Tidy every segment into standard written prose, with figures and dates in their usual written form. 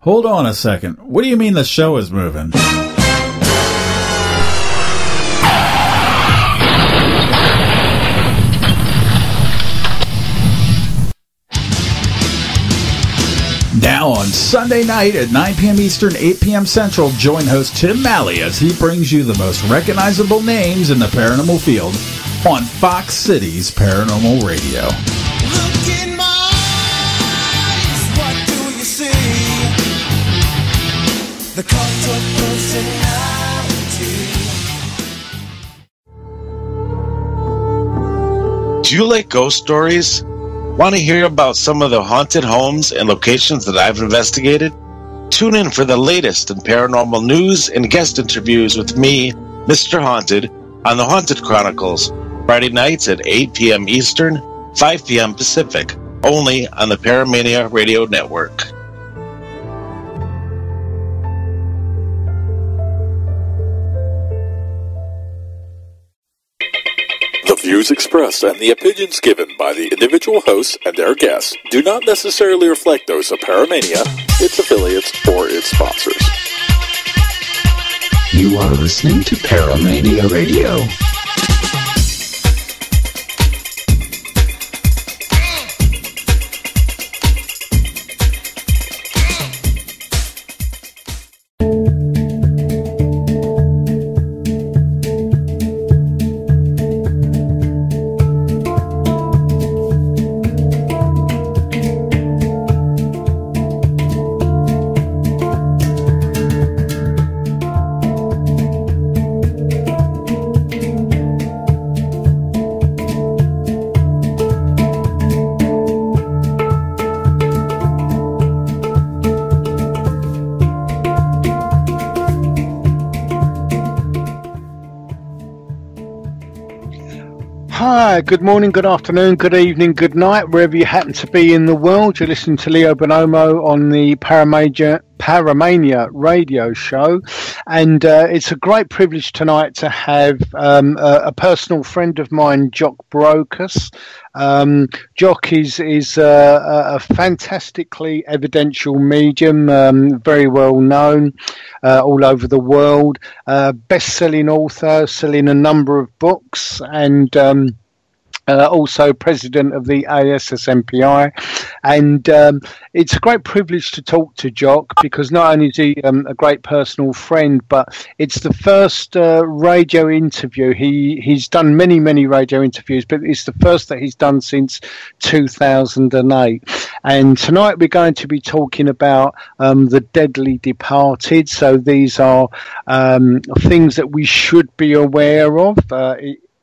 Hold on a second. What do you mean the show is moving? Now on Sunday night at 9 p.m. Eastern, 8 p.m. Central, join host Tim Malley as he brings you the most recognizable names in the paranormal field on Fox Cities Paranormal Radio. Look in my eyes, what do you see? The cult of personality. Do you like ghost stories? Want to hear about some of the haunted homes and locations that I've investigated? Tune in for the latest in paranormal news and guest interviews with me, Mr. Haunted, on the Haunted Chronicles, Friday nights at 8 p.m. Eastern, 5 p.m. Pacific, only on the Paramania Radio Network. The views expressed and the opinions given by the individual hosts and their guests do not necessarily reflect those of Paramania, its affiliates, or its sponsors. You are listening to Paramania Radio. Hi, good morning, good afternoon, good evening, good night, wherever you happen to be in the world. You're listening to Leo Bonomo on the Paramania radio show, and it's a great privilege tonight to have a personal friend of mine, Jock Brocas. Jock is a fantastically evidential medium, very well known all over the world, best-selling author, selling a number of books, and also president of the ASSMPI. And it's a great privilege to talk to Jock, because not only is he a great personal friend, but it's the first radio interview. He's done many radio interviews, but it's the first that he's done since 2008. And tonight we're going to be talking about the deadly departed. So these are things that we should be aware of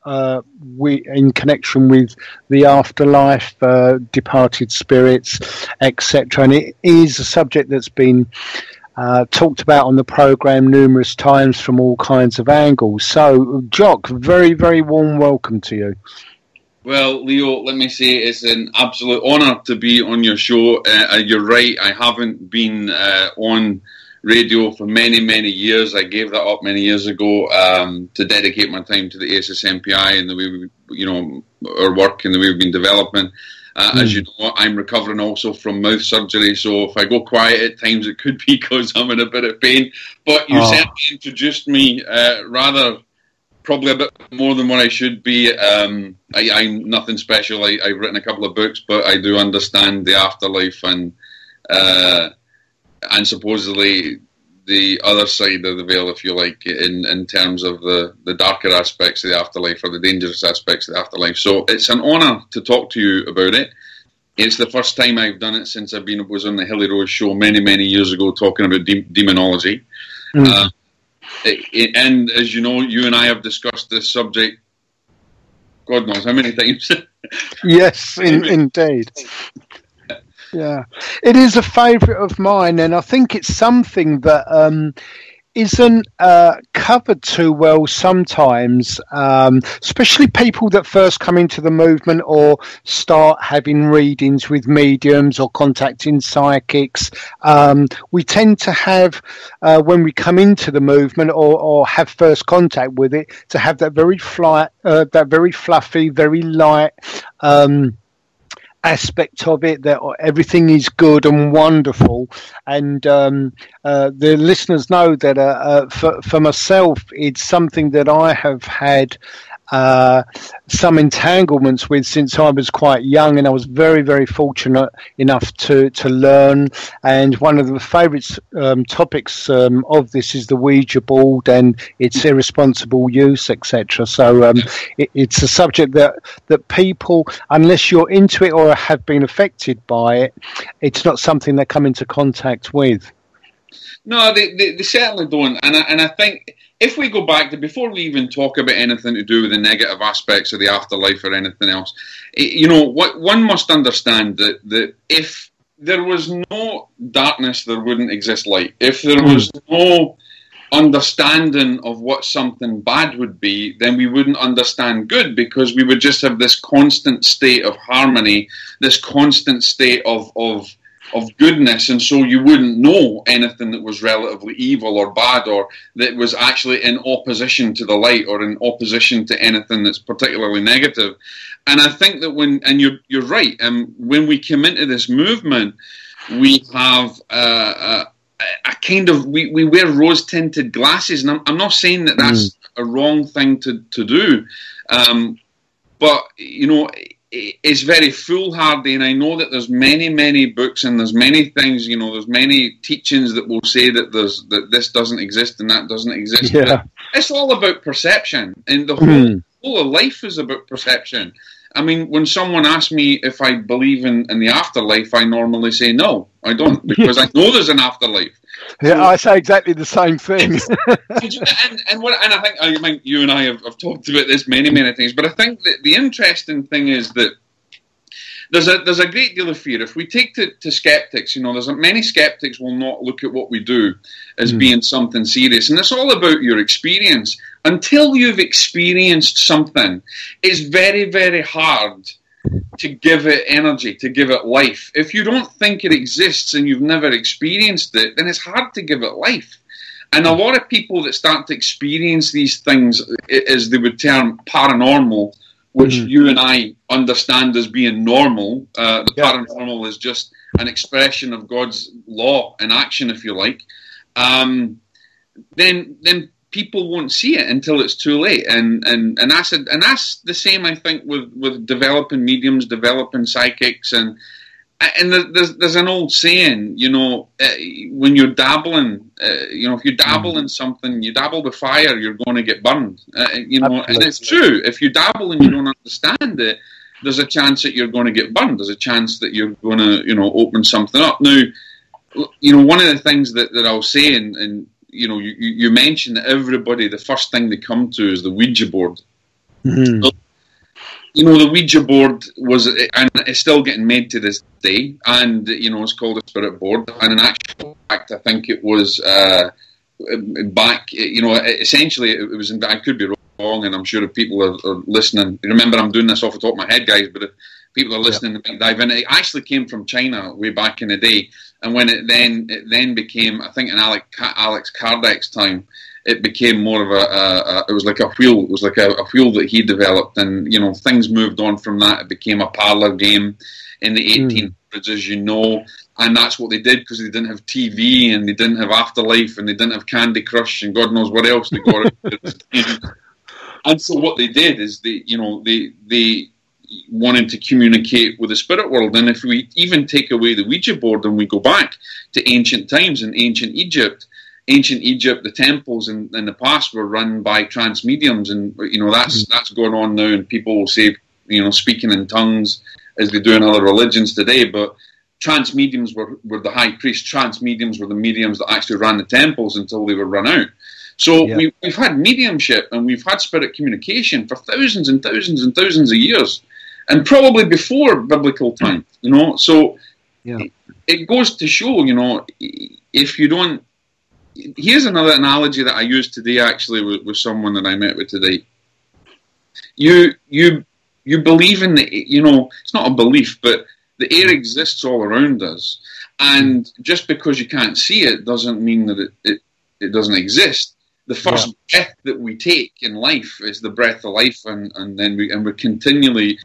in connection with the afterlife, departed spirits, etc. And it is a subject that's been talked about on the program numerous times from all kinds of angles. So, Jock, very, very warm welcome to you. Well, Leo, let me say it's an absolute honour to be on your show. You're right, I haven't been on radio for many years. I gave that up many years ago to dedicate my time to the ASSMPI and the way our work and the way we've been developing. As you know, I'm recovering also from mouth surgery, so if I go quiet at times, it could be because I'm in a bit of pain. But you certainly introduced me probably a bit more than what I should be. I'm nothing special. I've written a couple of books, but I do understand the afterlife and supposedly the other side of the veil, if you like, in terms of the darker aspects of the afterlife or the dangerous aspects of the afterlife. So it's an honour to talk to you about it. It's the first time I've done it since was on the Hilly Rose show many years ago, talking about demonology. And as you know, you and I have discussed this subject God knows how many times. Yes, indeed. Yeah, it is a favourite of mine, and I think it's something that isn't covered too well sometimes, especially people that first come into the movement or start having readings with mediums or contacting psychics. We tend to have, when we come into the movement or have first contact with it, to have that very fluffy, very light aspect of it, that everything is good and wonderful. And the listeners know that for myself, it's something that I have had some entanglements with since I was quite young, and I was very, very fortunate enough to learn. And one of the favourite topics of this is the Ouija board and its irresponsible use, etc. So it's a subject that people, unless you're into it or have been affected by it, it's not something they come into contact with. No, they certainly don't. And I think if we go back to before we even talk about anything to do with the negative aspects of the afterlife or anything else, what one must understand that if there was no darkness, there wouldn't exist light. If there was no understanding of what something bad would be, then we wouldn't understand good, because we would just have this constant state of harmony, this constant state of goodness, and so you wouldn't know anything that was relatively evil or bad, or that was actually in opposition to the light, or in opposition to anything that's particularly negative. And I think that you're right, when we come into this movement, we have a kind of, we wear rose-tinted glasses, and I'm not saying that that's a wrong thing to do, but it's very foolhardy, and I know that there's many books and there's many things, there's many teachings that will say that this doesn't exist and that doesn't exist. Yeah. It's all about perception, and the whole of life is about perception. I mean, when someone asks me if I believe in the afterlife, I normally say no, I don't, because I know there's an afterlife. Yeah, I say exactly the same thing. and I think you and I have talked about this many things, but I think that the interesting thing is that there's a great deal of fear. If we take to skeptics, there's many skeptics will not look at what we do as being something serious, and it's all about your experience. Until you've experienced something, it's very, very hard to give it energy, to give it life. If you don't think it exists and you've never experienced it, then it's hard to give it life. And a lot of people that start to experience these things, as they would term paranormal, which you and I understand as being normal, paranormal is just an expression of God's law in action, if you like, then people won't see it until it's too late, and that's the same, I think, with developing mediums, developing psychics, and there's an old saying, when you're dabbling, if you dabble in something, you dabble with fire, you're going to get burned, and it's true. If you dabble and you don't understand it, there's a chance that you're going to get burned. There's a chance that you're going to, open something up. Now, one of the things that I'll say, and you mentioned that everybody, the first thing they come to is the Ouija board. So, the Ouija board was, and it's still getting made to this day, and, it's called a spirit board. And in actual fact, I think it was back, essentially it was, I could be wrong, and I'm sure if people are listening, remember I'm doing this off the top of my head, guys, but if people are listening to dive in, it actually came from China way back in the day. And when it then became, I think in Alex Kardec's time, it became more of it was like a wheel. It was like a wheel that he developed, and things moved on from that. It became a parlor game in the 1800s, as you know, and that's what they did, because they didn't have TV and they didn't have Afterlife and they didn't have Candy Crush and God knows what else they got. And so what they did is they wanted to communicate with the spirit world. And if we even take away the Ouija board and we go back to ancient times in ancient Egypt, the temples in the past were run by trance mediums, and that's going on now, and people will say speaking in tongues as they do in other religions today, but trance mediums were the high priests. Trance mediums were the mediums that actually ran the temples until they were run out. So we've had mediumship and we've had spirit communication for thousands and thousands and thousands of years, and probably before biblical time, So it goes to show, if you don't. Here's another analogy that I used today, actually, with someone that I met with today. You believe in it's not a belief, but the air exists all around us, and just because you can't see it doesn't mean that it doesn't exist. The first breath that we take in life is the breath of life, and we're continually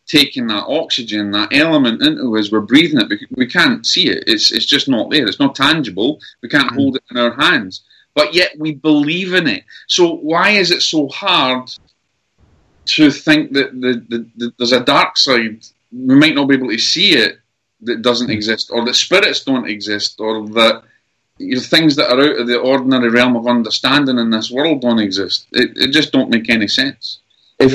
taking that oxygen, that element into us. We're breathing it. We can't see it. It's just not there. It's not tangible. We can't hold it in our hands. But yet we believe in it. So why is it so hard to think that there's a dark side? We might not be able to see it, that doesn't exist, or that spirits don't exist, or that things that are out of the ordinary realm of understanding in this world don't exist. It just don't make any sense. If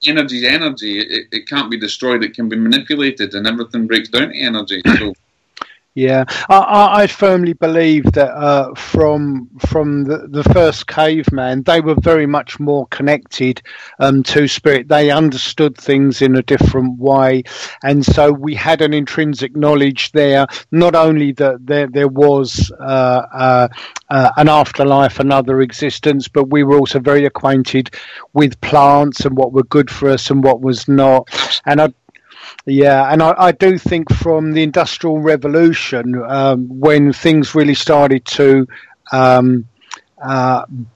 energy is energy, it can't be destroyed. It can be manipulated, and everything breaks down to energy. So. Yeah, I firmly believe that from the first caveman, they were very much more connected to spirit. They understood things in a different way, and so we had an intrinsic knowledge there. Not only that there was an afterlife, another existence, but we were also very acquainted with plants and what were good for us and what was not. And I do think from the Industrial Revolution, when things really started to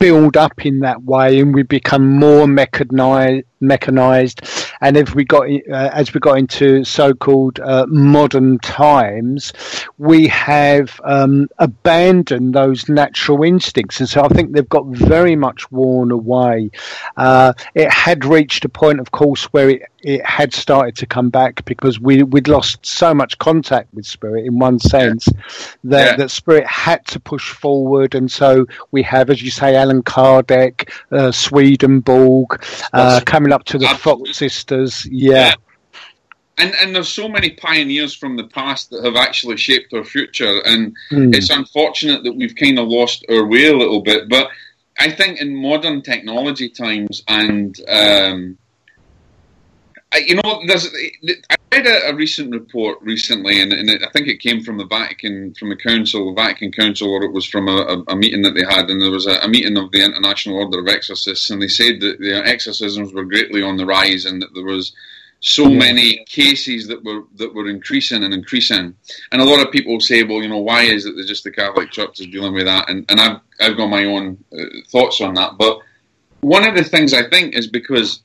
build up in that way, and we become more mechanized, and as we got into so-called modern times, we have abandoned those natural instincts, and so I think they've got very much worn away. It had reached a point, of course, where it had started to come back, because we'd lost so much contact with spirit in one sense that spirit had to push forward, and so we have, as you say, Alan Kardec, Swedenborg, coming up to the Fox sisters. And there's so many pioneers from the past that have actually shaped our future, and it's unfortunate that we've kind of lost our way a little bit. But I think in modern technology times, and I read a recent report recently, and I think it came from the Vatican Council, or it was from a meeting that they had, and there was a meeting of the International Order of Exorcists, and they said that the exorcisms were greatly on the rise, and that there was so many cases that were increasing, and a lot of people say, well, why is it that just the Catholic Church is dealing with that? And I've got my own thoughts on that, but one of the things I think is because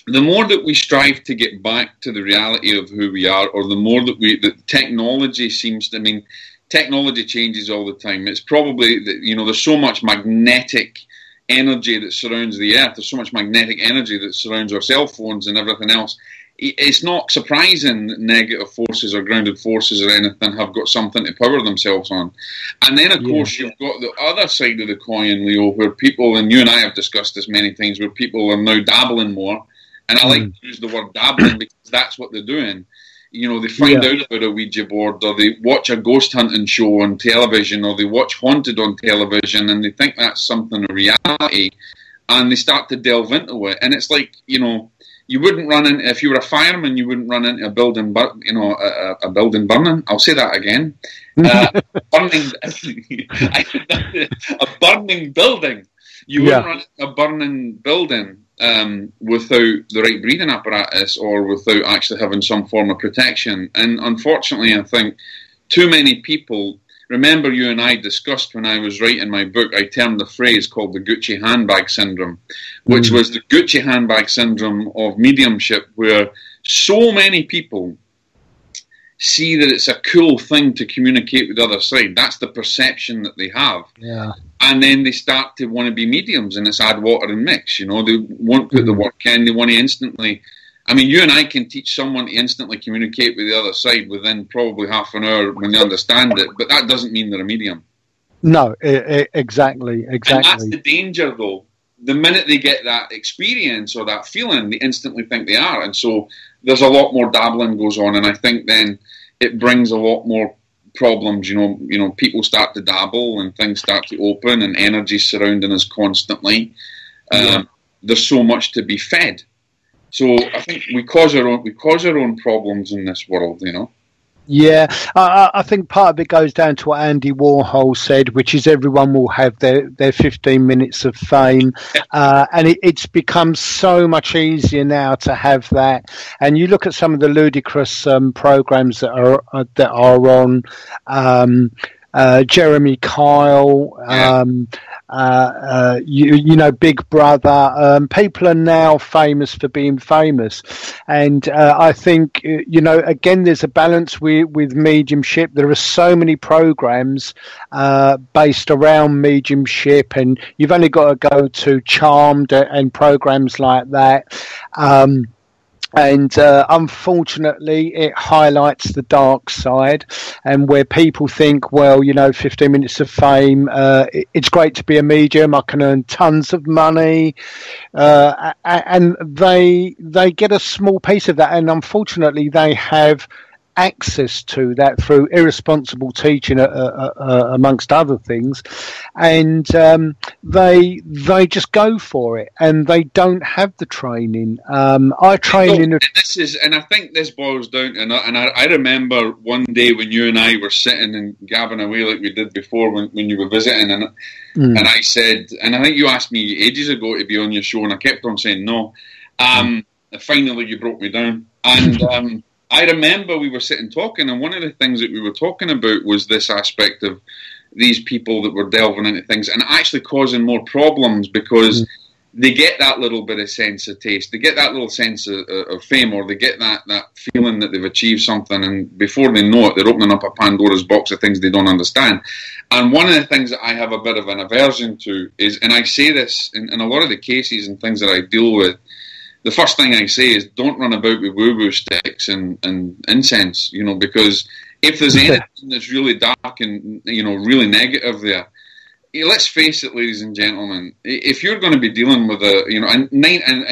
the more that we strive to get back to the reality of who we are, or the more that technology seems to, technology changes all the time. It's probably that, there's so much magnetic energy that surrounds the earth. There's so much magnetic energy that surrounds our cell phones and everything else. It's not surprising that negative forces or grounded forces or anything have got something to power themselves on. And then, of course, you've got the other side of the coin, Leo, where people, and you and I have discussed this many times, where people are now dabbling more. And I like to use the word dabbling because that's what they're doing. They find out about a Ouija board, or they watch a ghost hunting show on television, or they watch Haunted on television, and they think that's something of reality, and they start to delve into it. And it's like, you wouldn't run in, if you were a fireman, you wouldn't run into a building, a building burning. I'll say that again. A burning building. You wouldn't run into a burning building without the right breathing apparatus, or without actually having some form of protection. And unfortunately, I think too many people, remember you and I discussed when I was writing my book, I termed the phrase called the Gucci handbag syndrome, which was the Gucci handbag syndrome of mediumship, where so many people see that it's a cool thing to communicate with the other side. That's the perception that they have. And then they start to want to be mediums, and it's add water and mix. They won't put the work in. They want to instantly. You and I can teach someone to instantly communicate with the other side within probably half an hour when they understand it, but that doesn't mean they're a medium. No, exactly. And that's the danger, though. The minute they get that experience or that feeling, they instantly think they are. And so there's a lot more dabbling goes on, and I think then it brings a lot more problems. People start to dabble, and things start to open, and energy surrounding us constantly. There's so much to be fed. So I think we cause our own problems in this world, Yeah, I think part of it goes down to what Andy Warhol said, which is everyone will have their 15 minutes of fame, and it's become so much easier now to have that. And you look at some of the ludicrous programs that are on. Jeremy Kyle, Big Brother. People are now famous for being famous. And I think, again, there's a balance with mediumship. There are so many programs based around mediumship, and you've only got to go to Charmed and programs like that. And unfortunately, it highlights the dark side, and where people think, 15 minutes of fame, it's great to be a medium, I can earn tons of money, and they get a small piece of that, and unfortunately, they have access to that through irresponsible teaching, amongst other things, and they just go for it, and they don't have the training. I train in and I think this boils down to, and I remember one day when you and I were sitting and gabbing away like we did before when you were visiting, and I said, and I think you asked me ages ago to be on your show, and I kept on saying no. Finally, you broke me down, and I remember we were sitting talking, and one of the things that we were talking about was this aspect of these people that were delving into things and actually causing more problems because they get that little bit of sense of taste, they get that little sense of fame, or they get that feeling that they've achieved something, and before they know it, they're opening up a Pandora's box of things they don't understand. And one of the things that I have a bit of an aversion to is, and I say this in a lot of the cases and things that I deal with, the first thing I say is don't run about with woo-woo sticks and incense, because if there's anything that's really dark and, really negative there, let's face it, ladies and gentlemen, if you're going to be dealing with and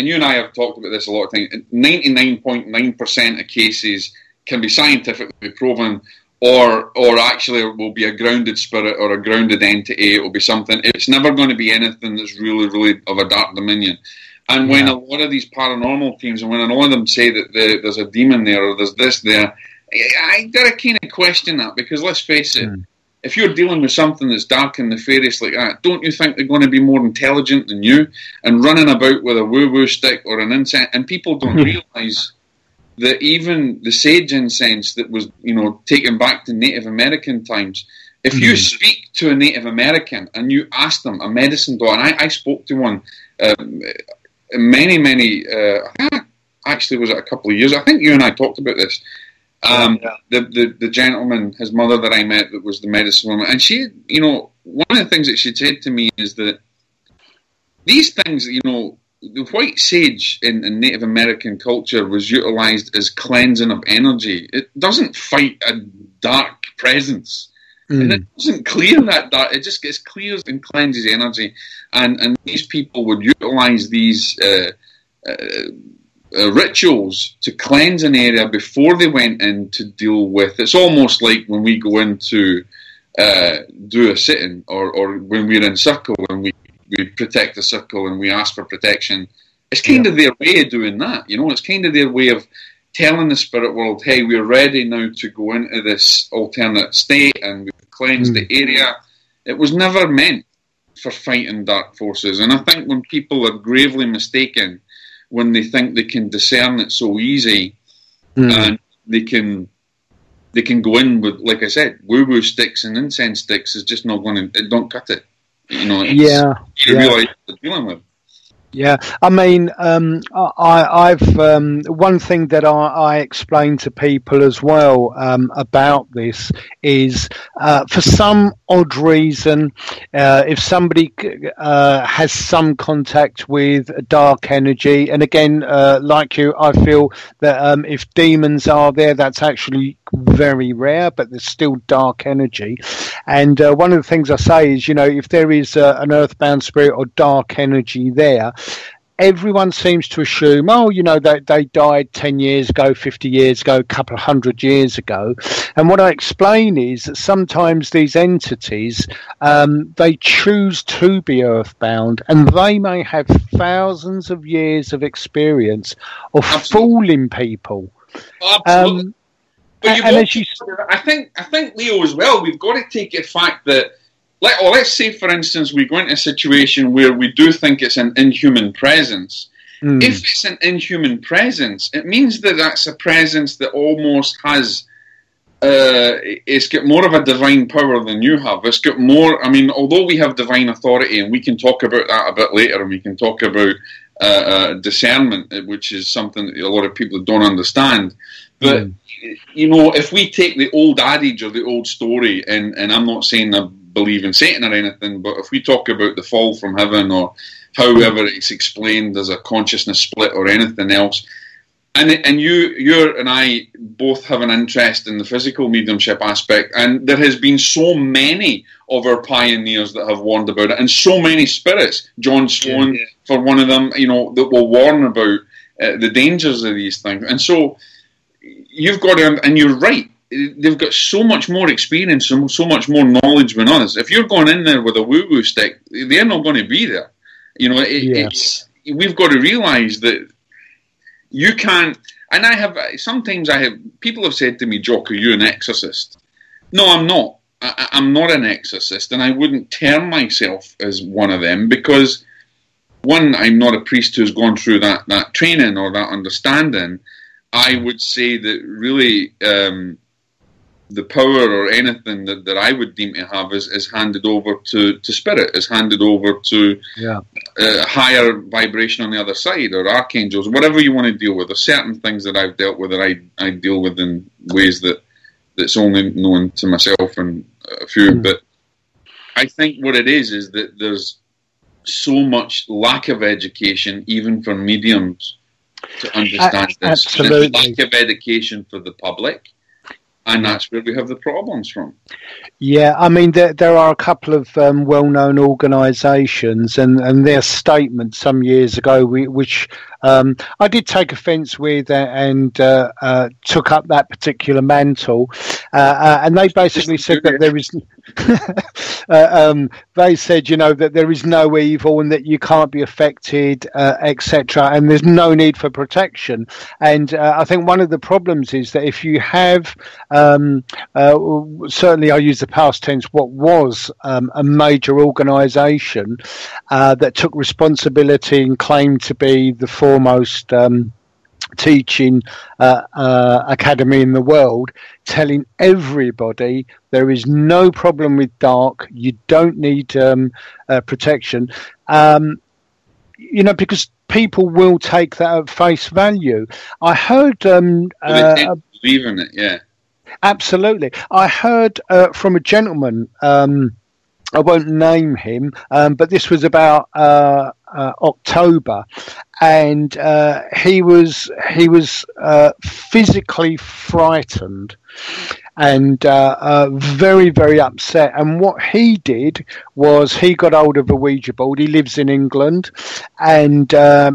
you and I have talked about this a lot of times, 99.9% of cases can be scientifically proven or actually will be a grounded spirit or a grounded entity. It will be something. It's never going to be anything that's really, really of a dark dominion. And when a lot of these paranormal teams, and when a lot of them say that there's a demon there or there's this there, I gotta kind of question that, because let's face it, if you're dealing with something that's dark and nefarious like that, don't you think they're going to be more intelligent than you and running about with a woo-woo stick or an incense? And people don't realise that even the sage incense that was, taken back to Native American times, if you speak to a Native American and you ask them, a medicine dog, and I spoke to one many, actually was it a couple of years, I think you and I talked about this, the gentleman, his mother that I met that was the medicine woman, and she, one of the things that she said to me is that these things, the white sage in Native American culture was utilised as cleansing of energy. It doesn't fight a dark presence. And it doesn't clear that dark. It just clears and cleanses energy. And these people would utilise these rituals to cleanse an area before they went in to deal with. It's almost like when we go in to do a sit-in, or when we're in circle and we protect the circle and we ask for protection. It's kind of their way of doing that. It's kind of their way of telling the spirit world, hey, we're ready now to go into this alternate state and we've cleansed the area. It was never meant for fighting dark forces. And I think when people are gravely mistaken, when they think they can discern it so easy, and they can go in with, like I said, woo-woo sticks and incense sticks is just not going to, it don't cut it. You realise what they're dealing with. Yeah, I mean, I've one thing that I explain to people as well about this is, for some odd reason, if somebody has some contact with dark energy, and again, like you, I feel that if demons are there, that's actually very rare, but there's still dark energy. And one of the things I say is, if there is an earthbound spirit or dark energy there, everyone seems to assume, they died 10 years ago, 50 years ago, a couple of 100 years ago. And what I explain is that sometimes these entities, they choose to be earthbound, and they may have thousands of years of experience of fooling people. Absolutely. But I think, Leo, as well, we've got to take the fact that, let's say, for instance, we go into a situation where we do think it's an inhuman presence. If it's an inhuman presence, it means that that's a presence that almost has it's got more of a divine power than you have. It's got more, I mean, although we have divine authority, and we can talk about that a bit later, and we can talk about discernment, which is something that a lot of people don't understand. But, you know, if we take the old adage or the old story, and I'm not saying I believe in Satan or anything, but if we talk about the fall from heaven, or however it's explained as a consciousness split or anything else, and you and I both have an interest in the physical mediumship aspect, and there has been so many of our pioneers that have warned about it, and so many spirits, John Sloan for one of them, you know, that will warn about the dangers of these things. And so you've got to, and you're right, they've got so much more experience and so much more knowledge than us. If you're going in there with a woo-woo stick, they're not going to be there. You know, we've got to realise that you can't, and people have said to me, Jock, are you an exorcist? No, I'm not. I'm not an exorcist, and I wouldn't term myself as one of them, because, one, I'm not a priest who's gone through that training or that understanding. I would say that really the power or anything that I would deem to have is handed over to spirit, is handed over to higher vibration on the other side, or archangels, whatever you want to deal with. There's certain things that I've dealt with that I deal with in ways that's only known to myself and a few. But I think what it is that there's so much lack of education, even for mediums, to understand this. Absolutely. And lack of education for the public. And that's where we have the problems from. Yeah, I mean, there are a couple of well-known organisations, and their statement some years ago, which I did take offence with and took up that particular mantle. And they basically said that there is... they said, you know, that there is no evil and that you can't be affected, etc., and there's no need for protection. And I think one of the problems is that if you have, certainly I use the past tense, what was a major organisation that took responsibility and claimed to be the foremost teaching academy in the world, telling everybody there is no problem with dark, you don't need protection, you know, because people will take that at face value. I heard they tend to believe in it, yeah. Absolutely. I heard from a gentleman, I won't name him, but this was about October, and he was physically frightened and very, very upset. And what he did was he got hold of a Ouija board. He lives in England, and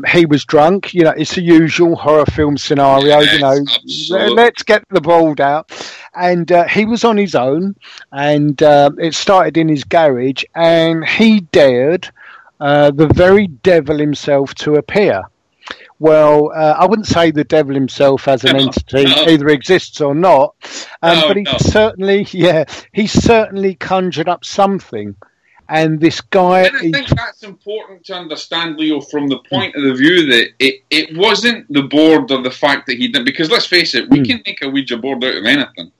he was drunk. You know, it's a usual horror film scenario. Yes, you know, absolutely. Let's get the board out. And he was on his own, and it started in his garage, and he dared the very devil himself to appear. Well, I wouldn't say the devil himself as an entity either exists or not, but he certainly conjured up something. And this guy... And I think that's important to understand, Leo, from the point of the view that it wasn't the board or the fact that he did, because let's face it, we can make a Ouija board out of anything.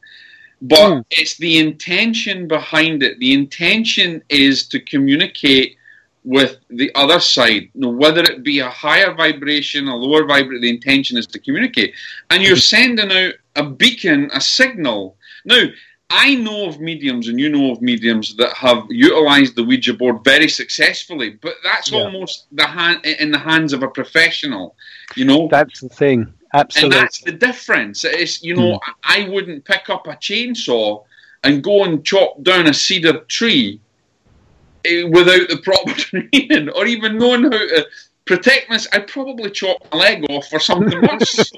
But it's the intention behind it. The intention is to communicate with the other side, whether it be a higher vibration, a lower vibration, the intention is to communicate. And you're sending out a beacon, a signal. Now, I know of mediums, and you know of mediums that have utilised the Ouija board very successfully, but that's almost in the hands of a professional, you know. That's the thing. Absolutely. And that's the difference. It's, you know, I wouldn't pick up a chainsaw and go and chop down a cedar tree without the proper training, or even knowing how to protect myself. I'd probably chop my leg off or something worse.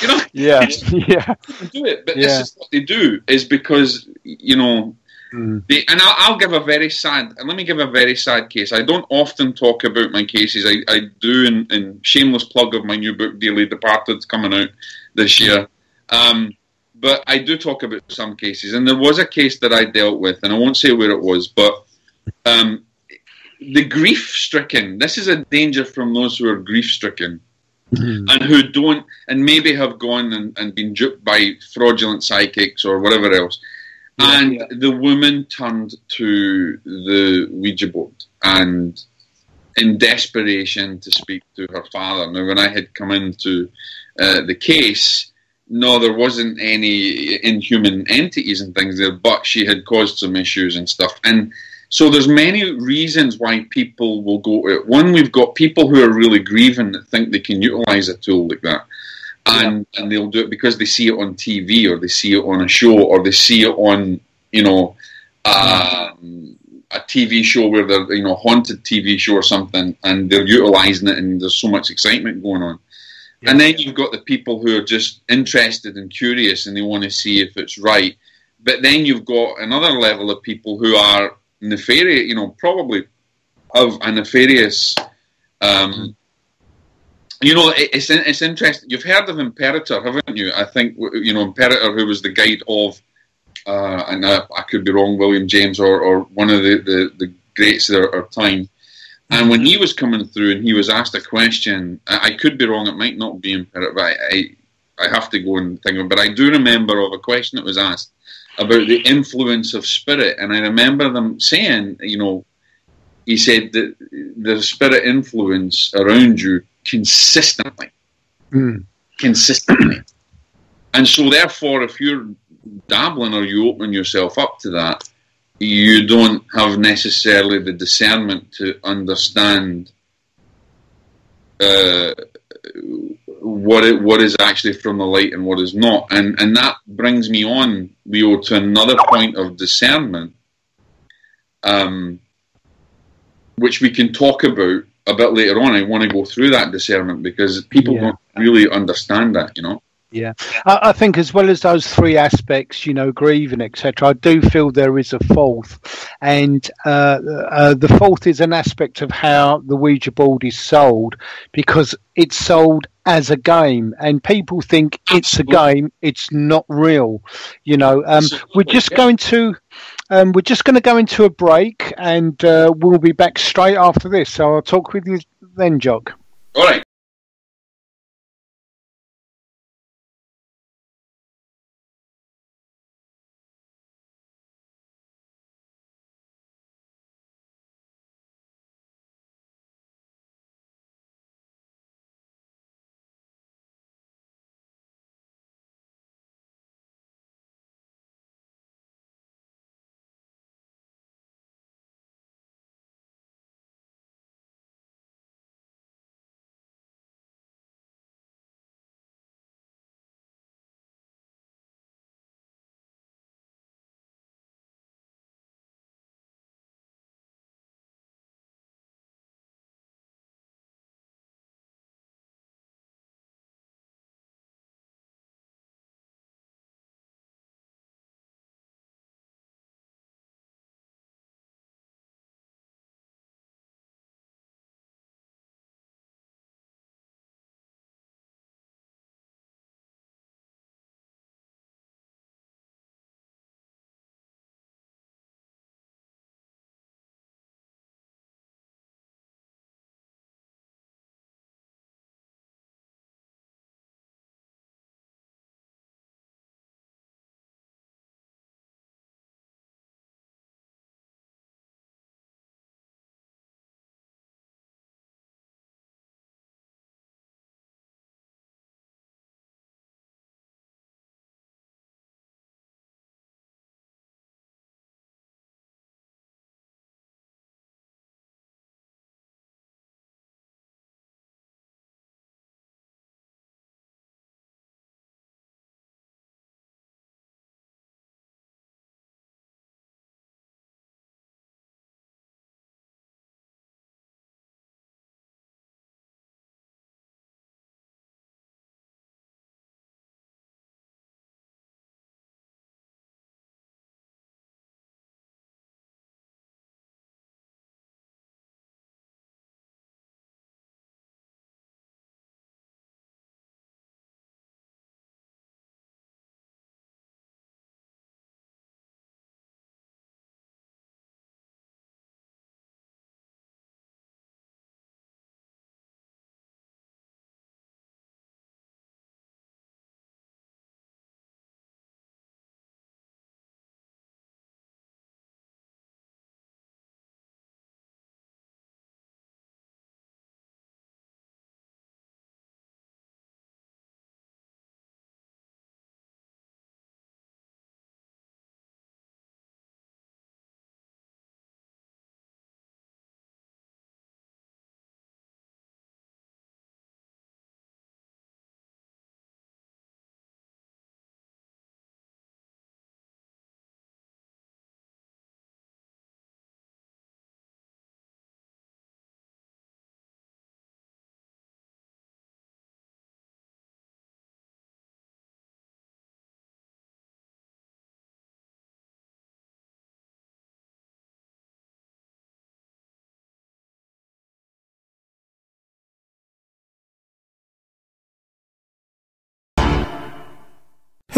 You know? Yeah. Do it, but this is what they do, is because, you know, they, and I'll give a very sad, and let me give a very sad case. I don't often talk about my cases. I do, in shameless plug of my new book, Dearly Departed, coming out this year. But I do talk about some cases, and there was a case that I dealt with, and I won't say where it was, but the grief-stricken, this is a danger from those who are grief-stricken. and who don't, and maybe have gone and been duped by fraudulent psychics or whatever else. And the woman turned to the Ouija board and in desperation to speak to her father. Now, when I had come into the case, no, there wasn't any inhuman entities and things there, but she had caused some issues and stuff. And so there's many reasons why people will go to it. One, we've got people who are really grieving that think they can utilize a tool like that. And they'll do it because they see it on TV, or they see it on a show, or they see it on, a TV show where they're, haunted TV show or something, and they're utilizing it, and there's so much excitement going on. Yeah. And then you've got the people who are just interested and curious, and they want to see if it's right. But then you've got another level of people who are nefarious, probably of a nefarious. It's interesting. You've heard of Imperator, haven't you? I think, Imperator, who was the guide of, and I could be wrong, William James, or one of the greats of our time. And when he was coming through and he was asked a question, I could be wrong, it might not be Imperator, but I have to go and think of it. But I do remember of a question that was asked about the influence of spirit. And I remember them saying, he said that the spirit influence around you consistently. Consistently. And so therefore, if you're dabbling or you open yourself up to that, you don't have necessarily the discernment to understand what is actually from the light and what is not. And that brings me on, Leo, to another point of discernment, which we can talk about a bit later on. I want to go through that discernment because people don't really understand that, Yeah, I think as well as those three aspects, grieving, etc., I do feel there is a fourth. And the fourth is an aspect of how the Ouija board is sold, because it's sold as a game and people think it's a game, it's not real. We're just going to go into a break, and we'll be back straight after this. So I'll talk with you then, Jock. All right.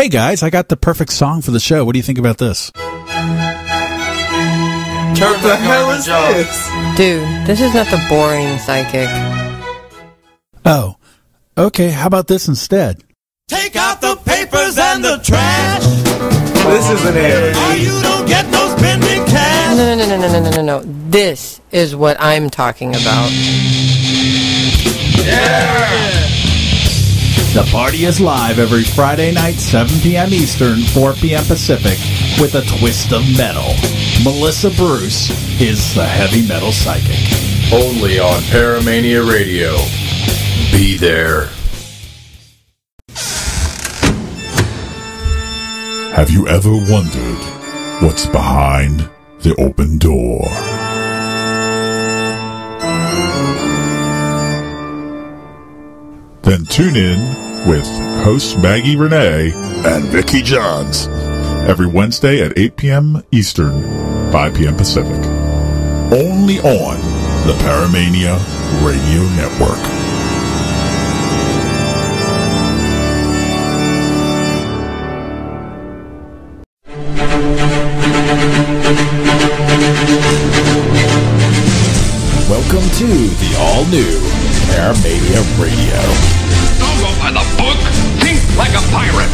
Hey guys, I got the perfect song for the show. What do you think about this? What the hell is this? Dude, this is not the boring psychic. Oh, okay. How about this instead? Take out the papers and the trash. This isn't it. Or you don't get no spending cash. No. This is what I'm talking about. The party is live every Friday night, 7 p.m. Eastern, 4 p.m. Pacific, with a twist of metal. Melissa Bruce is the heavy metal psychic. Only on Paramania Radio. Be there. Have you ever wondered what's behind the open door? Then tune in with hosts Maggie Renee and Vicky Johns every Wednesday at 8 p.m. Eastern, 5 p.m. Pacific. Only on the Paramania Radio Network. Welcome to the all-new Paramania Radio. Don't go by the book. Think like a pirate.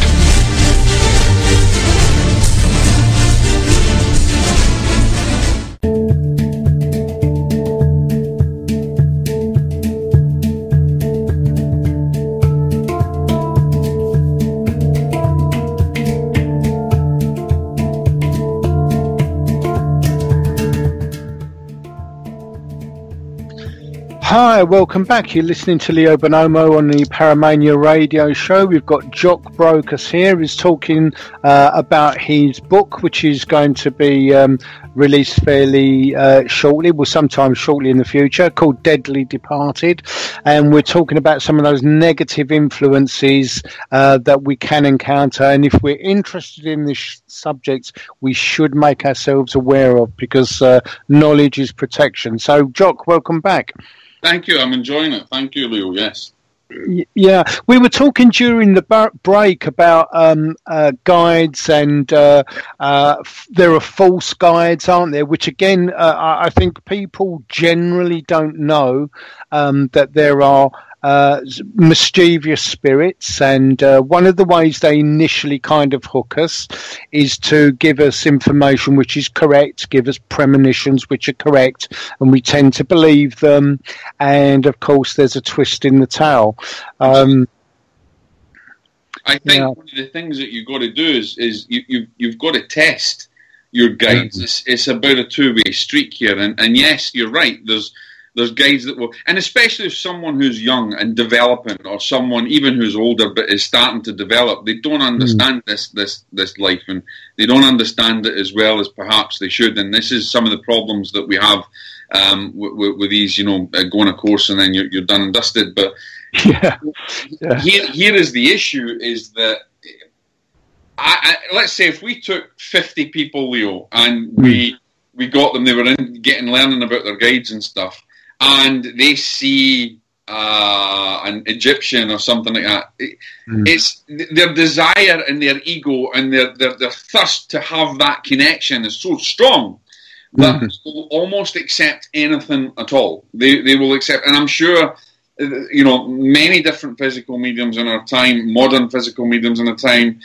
Hi, welcome back. You're listening to Leo Bonomo on the Paramania Radio Show. We've got Jock Brocas here. He's talking about his book, which is going to be released fairly shortly, well, sometime shortly in the future, called Deadly Departed. And we're talking about some of those negative influences that we can encounter. And if we're interested in this subject, we should make ourselves aware of, because knowledge is protection. So, Jock, welcome back. Thank you. I'm enjoying it. Thank you, Leo. Yes. Yeah, we were talking during the break about guides, and there are false guides, aren't there? Which again, I think people generally don't know that there are mischievous spirits, and one of the ways they initially kind of hook us is to give us information which is correct, give us premonitions which are correct, and we tend to believe them. And of course there's a twist in the tale. I think one of the things that you've got to do is you've got to test your guides. It's about a two-way street here, and yes, you're right, there's guides that will, and especially if someone who's young and developing, or someone even who's older but is starting to develop, they don't understand this life, and they don't understand it as well as perhaps they should. And this is some of the problems that we have with these, going a course and then you're done and dusted. But here is the issue: is that let's say if we took 50 people, Leo, and we got them, they were learning about their guides and stuff, and they see an Egyptian or something like that. It's their desire and their ego and their thirst to have that connection is so strong that they will almost accept anything at all. They will accept, and I'm sure many different physical mediums in our time, modern physical mediums in our time,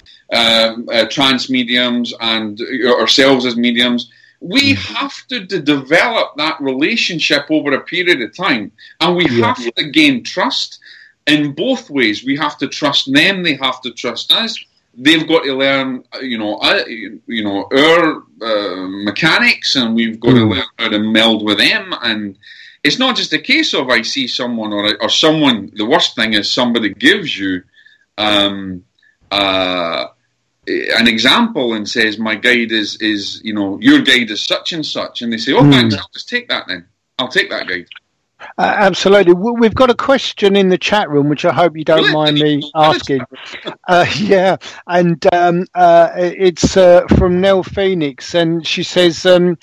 trance mediums, and ourselves as mediums. We have to develop that relationship over a period of time, and we have to gain trust in both ways. We have to trust them; they have to trust us. They've got to learn, our mechanics, and we've got to learn how to meld with them. And it's not just a case of I see someone or someone. The worst thing is somebody gives you an example and says, my guide is your guide is such and such, and they say, oh thanks, I'll just take that then. I'll take that guide. Absolutely. We've got a question in the chat room, which I hope you don't mind me asking. It's from Nell Phoenix, and she says, Jock,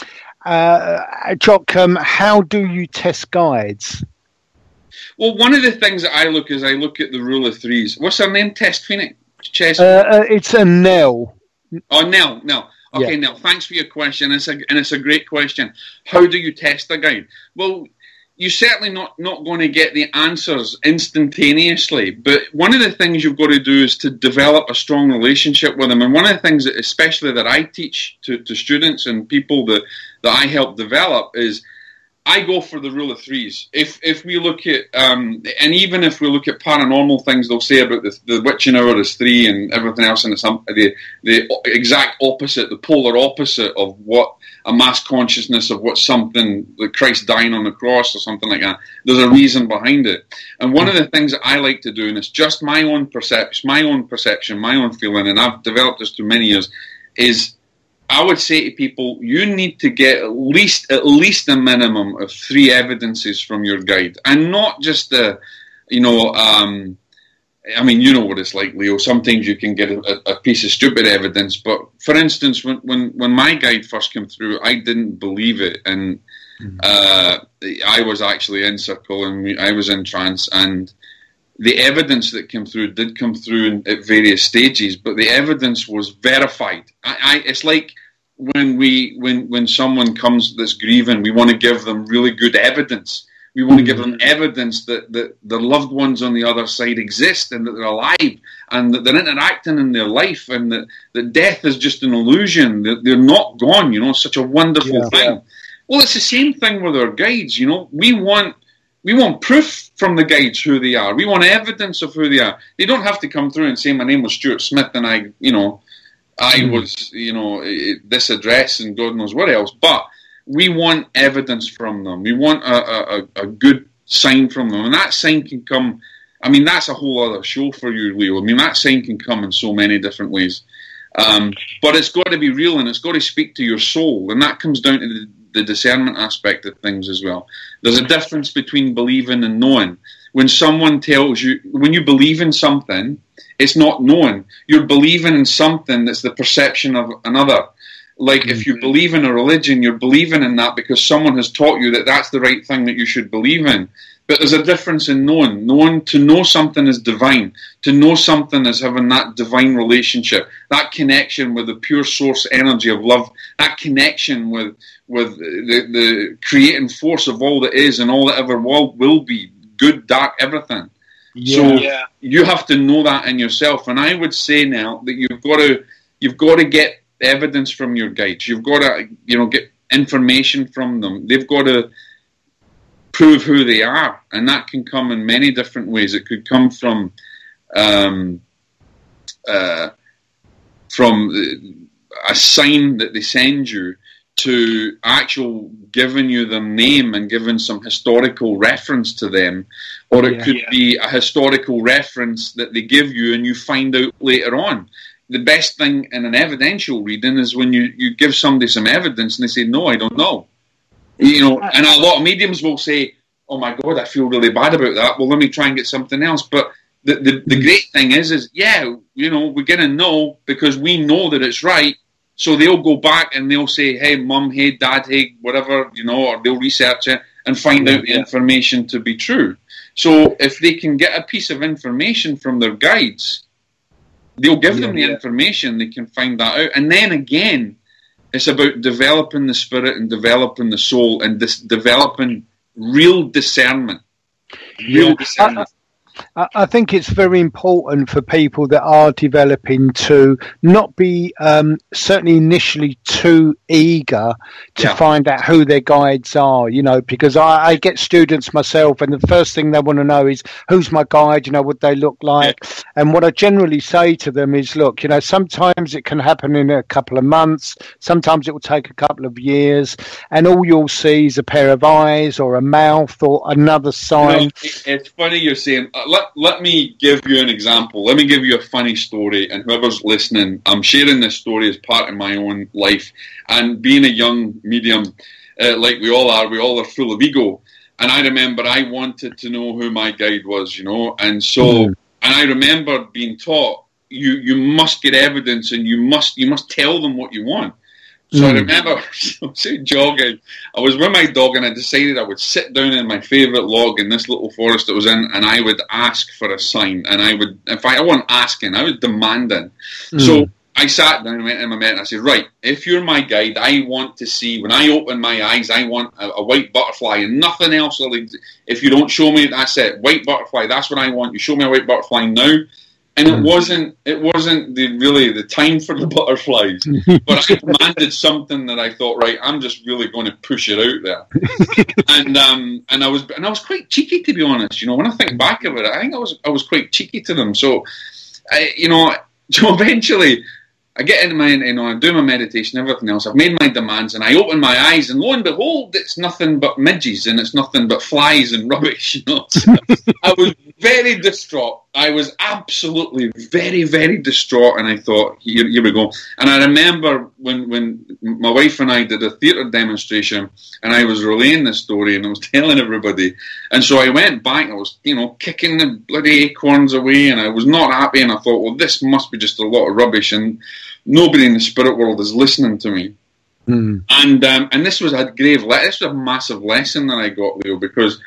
how do you test guides? Well, one of the things that I look at the rule of threes. What's her name? Test Phoenix? Chess? It's a Nell. Oh, Nell. Okay, Nell, thanks for your question. It's a great question. How do you test a guide? Well, you're certainly not going to get the answers instantaneously, but one of the things you've got to do is to develop a strong relationship with them. And one of the things, especially that I teach to students and people that I help develop, is I go for the rule of threes. If we look at, and even if we look at paranormal things, they'll say about the witching hour is 3 and everything else, and it's the exact opposite, the polar opposite of what a mass consciousness of what something like Christ dying on the cross or something like that. There's a reason behind it. And one of the things that I like to do, and it's just my own perception, my own feeling, and I've developed this through many years, is I would say to people, you need to get at least a minimum of 3 evidences from your guide, and not just I mean, you know what it's like, Leo. Sometimes you can get a piece of stupid evidence, but for instance, when my guide first came through, I didn't believe it, and I was actually in circle and I was in trance, and the evidence that came through did come through at various stages, but the evidence was verified. It's like when someone comes that's grieving, we want to give them really good evidence. We want to give them evidence that their loved ones on the other side exist and that they're alive and that they're interacting in their life and that death is just an illusion, that they're not gone, it's such a wonderful thing. Yeah. Well, it's the same thing with our guides, We want proof from the guides who they are. We want evidence of who they are. They don't have to come through and say, my name was Stuart Smith and I was, this address and God knows what else, but we want evidence from them. We want a good sign from them. And that sign can come, that's a whole other show for you, Leo. That sign can come in so many different ways. But it's got to be real and it's got to speak to your soul. And that comes down to the discernment aspect of things as well. There's a difference between believing and knowing. When someone tells you, when you believe in something, it's not knowing. You're believing in something that's the perception of another. Like if you believe in a religion, you're believing in that because someone has taught you that that's the right thing that you should believe in. But there's a difference in knowing. To know something is divine. To know something is having that divine relationship, that connection with the pure source energy of love, that connection with the creating force of all that is and all that ever will be, good, dark, everything. So you have to know that in yourself. And I would say now that you've got to get evidence from your guides. You've got to, get information from them. They've got to prove who they are, and that can come in many different ways. It could come from a sign that they send you to actual giving you their name and giving some historical reference to them, or it could be a historical reference that they give you and you find out later on. The best thing in an evidential reading is when you give somebody some evidence and they say, no, I don't know. And a lot of mediums will say, oh my God, I feel really bad about that. Well, let me try and get something else. But the great thing is we're going to know because we know that it's right. So they'll go back and they'll say, hey, mum, hey, dad, hey, whatever, or they'll research it and find out the information to be true. So if they can get a piece of information from their guides, they'll give them the information, they can find that out. And then again, it's about developing the spirit and developing the soul and developing real discernment. I think it's very important for people that are developing to not be certainly initially too eager to find out who their guides are, because I get students myself and the first thing they want to know is who's my guide, what they look like. And what I generally say to them is, look, sometimes it can happen in a couple of months, sometimes it will take a couple of years, and all you'll see is a pair of eyes or a mouth or another sign. It's funny you're saying... Let me give you an example. Let me give you a funny story, and whoever's listening, I'm sharing this story as part of my own life. And being a young medium, like we all are full of ego. And I remember I wanted to know who my guide was, and so, and I remember being taught, you must get evidence and you must tell them what you want. So I remember jogging. I was with my dog, and I decided I would sit down in my favourite log in this little forest it was in, and I would ask for a sign. And I would, in fact, I wasn't asking, I was demanding. So I sat down and went to my mate, and I said, right, if you're my guide, I want to see, when I open my eyes, I want a white butterfly and nothing else. If you don't show me, that's it. White butterfly, that's what I want. You show me a white butterfly now. And it wasn't really the time for the butterflies, but I demanded something that I thought, right, I'm just really going to push it out there. and I was quite cheeky, to be honest. When I think back of it, I think I was quite cheeky to them. So, so eventually I get into I do my meditation, everything else. I've made my demands, and I open my eyes, and lo and behold, it's nothing but midges, and it's nothing but flies and rubbish. So I was very distraught. I was absolutely very, very distraught, and I thought, here we go. And I remember when my wife and I did a theatre demonstration, and I was relaying this story, and I was telling everybody. And so I went back, and I was, kicking the bloody acorns away, and I was not happy, and I thought, well, this must be just a lot of rubbish, and nobody in the spirit world is listening to me. And this was this was a massive lesson that I got, Leo, because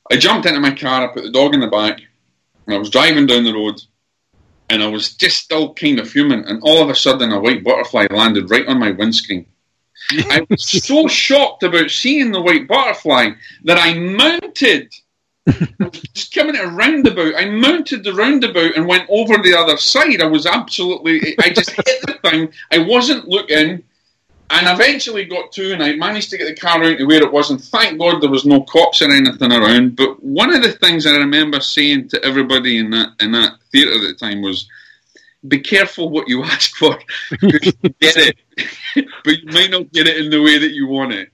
I jumped into my car, I put the dog in the back, and I was driving down the road, and I was just still kind of fuming, and all of a sudden a white butterfly landed right on my windscreen. I was so shocked about seeing the white butterfly that I mounted, just coming at a roundabout, I mounted the roundabout and went over the other side. I just hit the thing, I wasn't looking. And eventually got to, and I managed to get the car out to where it was, and thank God there was no cops or anything around. But one of the things I remember saying to everybody in that theatre at the time was, be careful what you ask for, because you get it, but you might not get it in the way that you want it.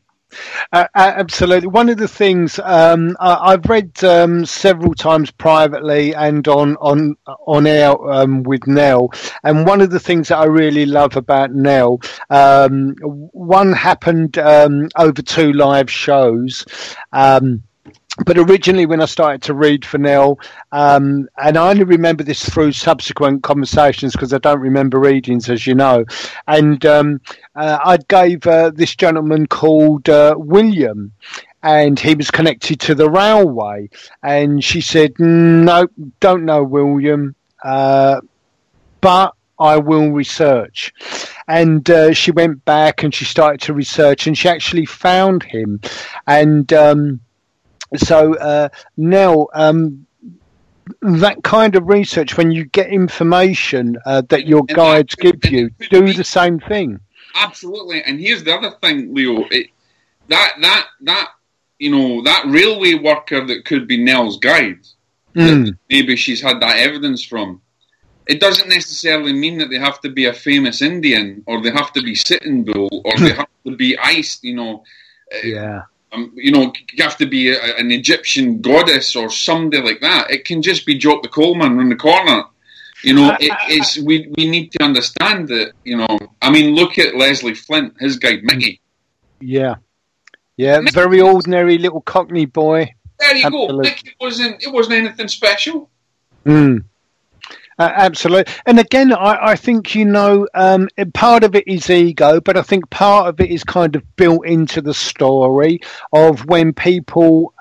Absolutely. One of the things I've read several times privately and on air with Nell, and one of the things that I really love about Nell, one happened over 2 live shows. But originally, when I started to read for Nell, and I only remember this through subsequent conversations because I don't remember readings, as you know, and I gave this gentleman called William, and he was connected to the railway, and she said, no, don't know William, but I will research. And she went back and she started to research, and she actually found him. And so now that kind of research, when you get information that your guides give you, do the same thing. Absolutely. And here's the other thing, Leo. That railway worker that could be Nell's guide, that maybe she's had that evidence from, it doesn't necessarily mean that they have to be a famous Indian, or they have to be Sitting Bull, or they have to be iced, Yeah. You have to be an Egyptian goddess or somebody like that. It can just be Jock the coalman in the corner. We need to understand that. Look at Leslie Flint, his guide Mickey. Yeah, very ordinary little Cockney boy. There you go. Mickey it wasn't anything special. Absolutely. And again, I think, part of it is ego, but I think part of it is kind of built into the story of when people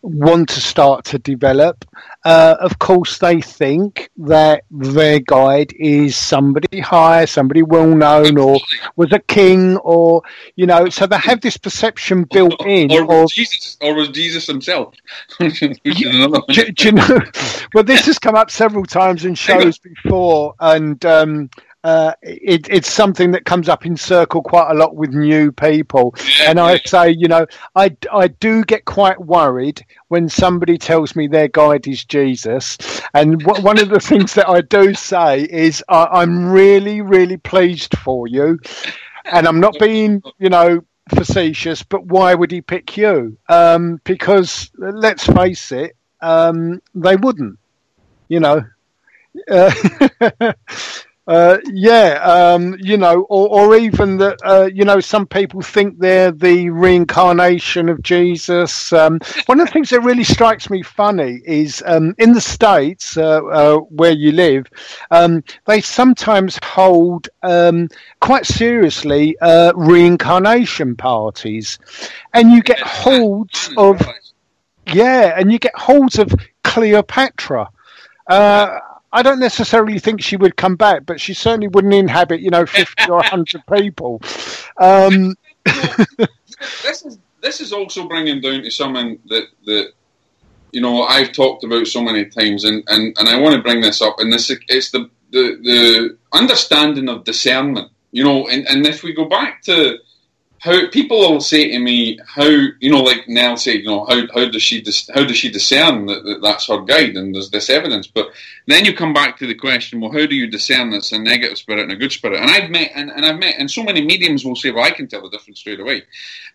want to start to develop. Of course, they think that their guide is somebody high, somebody well-known, or was a king, or, so they have this perception built in. Or was Jesus himself. Do you know? Well, this has come up several times in shows before, and it's something that comes up in circle quite a lot with new people. And I say, I do get quite worried when somebody tells me their guide is Jesus. And one of the things that I do say is, I'm really, really pleased for you. And I'm not being, facetious, but why would he pick you? Because let's face it, they wouldn't, or even that, some people think they're the reincarnation of Jesus. One of the things that really strikes me funny is in the States, where you live, they sometimes hold quite seriously reincarnation parties, and you get hordes of Cleopatra. I don't necessarily think she would come back, but she certainly wouldn't inhabit, 50 or 100 people. This is also bringing down to something that I've talked about so many times, and I want to bring this up, and it's the understanding of discernment, and if we go back to how people will say to me, like Nell said, how does she discern that that's her guide and there's this evidence? But then you come back to the question, well, how do you discern that's a negative spirit and a good spirit? And I've met, and so many mediums will say, well, I can tell the difference straight away.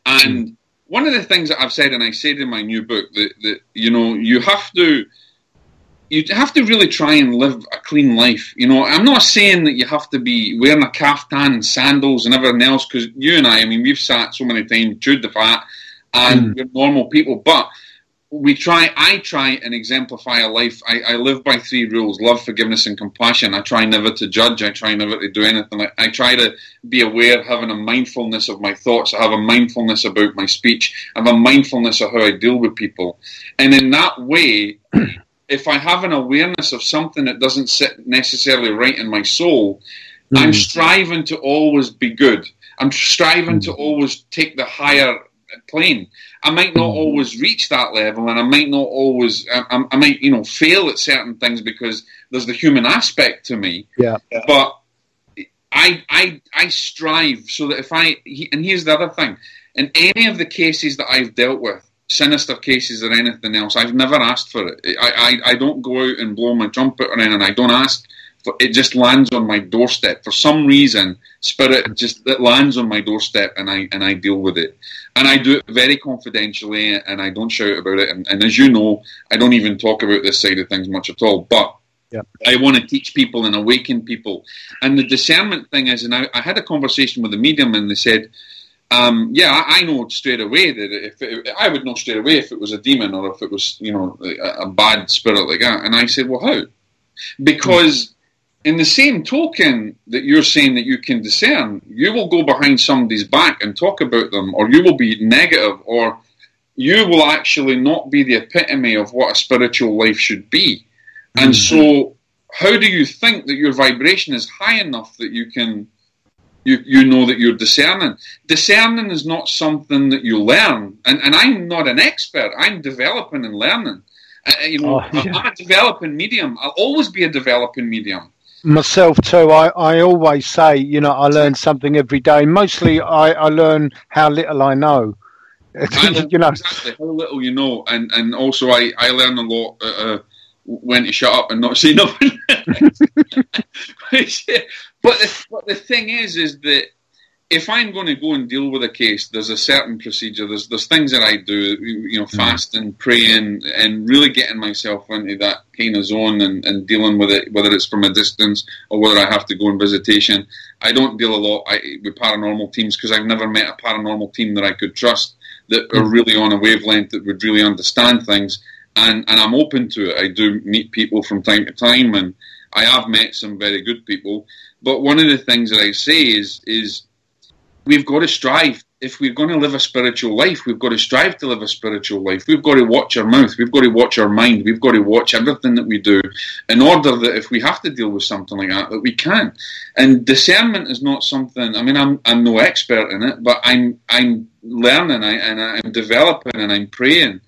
And one of the things that I've said, and I said in my new book, that you have to really try and live a clean life. I'm not saying that you have to be wearing a kaftan and sandals and everything else, because you and I mean, we've sat so many times, chewed the fat, and we're normal people. But I try and exemplify a life. I live by 3 rules: love, forgiveness, and compassion. I try never to judge. I try never to do anything. I try to be aware, having a mindfulness of my thoughts. I have a mindfulness about my speech. I have a mindfulness of how I deal with people. And in that way, if I have an awareness of something that doesn't sit necessarily right in my soul, I'm striving to always be good. I'm striving to always take the higher plane. I might not always reach that level, and I might not always, I might, fail at certain things because there's the human aspect to me. Yeah. But I strive so that and here's the other thing, in any of the cases that I've dealt with, sinister cases or anything else, I've never asked for it. I don't go out and blow my trumpet or anything. I don't ask for it. Just lands on my doorstep for some reason. Spirit it lands on my doorstep, and I deal with it, and I do it very confidentially, and I don't shout about it. And as you know, I don't even talk about this side of things much at all. But I want to teach people and awaken people. And the discernment thing is, and I had a conversation with a medium, and they said, I know straight away that I would know straight away if it was a demon or if it was, a bad spirit like that. And I said, well, how? Because in the same token that you're saying that you can discern, you will go behind somebody's back and talk about them, or you will be negative, or you will actually not be the epitome of what a spiritual life should be. And so how do you think that your vibration is high enough that you can... You know that you're discerning. Discerning is not something that you learn. And I'm not an expert. I'm developing and learning. I'm a developing medium. I'll always be a developing medium. Myself too. I always say, I learn something every day. Mostly I learn how little I know. Exactly, how little you know. And also I learn a lot when to shut up and not say nothing. But the thing is that if I'm going to go and deal with a case, there's a certain procedure. There's things that I do, fasting, praying, and really getting myself into that kind of zone and dealing with it, whether it's from a distance or whether I have to go in visitation. I don't deal a lot with paranormal teams because I've never met a paranormal team that I could trust that are really on a wavelength that would really understand things. And I'm open to it. I do meet people from time to time, and I have met some very good people. But one of the things that I say is we've got to strive. If we're going to live a spiritual life, we've got to strive to live a spiritual life. We've got to watch our mouth. We've got to watch our mind. We've got to watch everything that we do in order that if we have to deal with something like that we can. And discernment is not something, I mean, I'm no expert in it, but I'm learning and I'm developing and I'm praying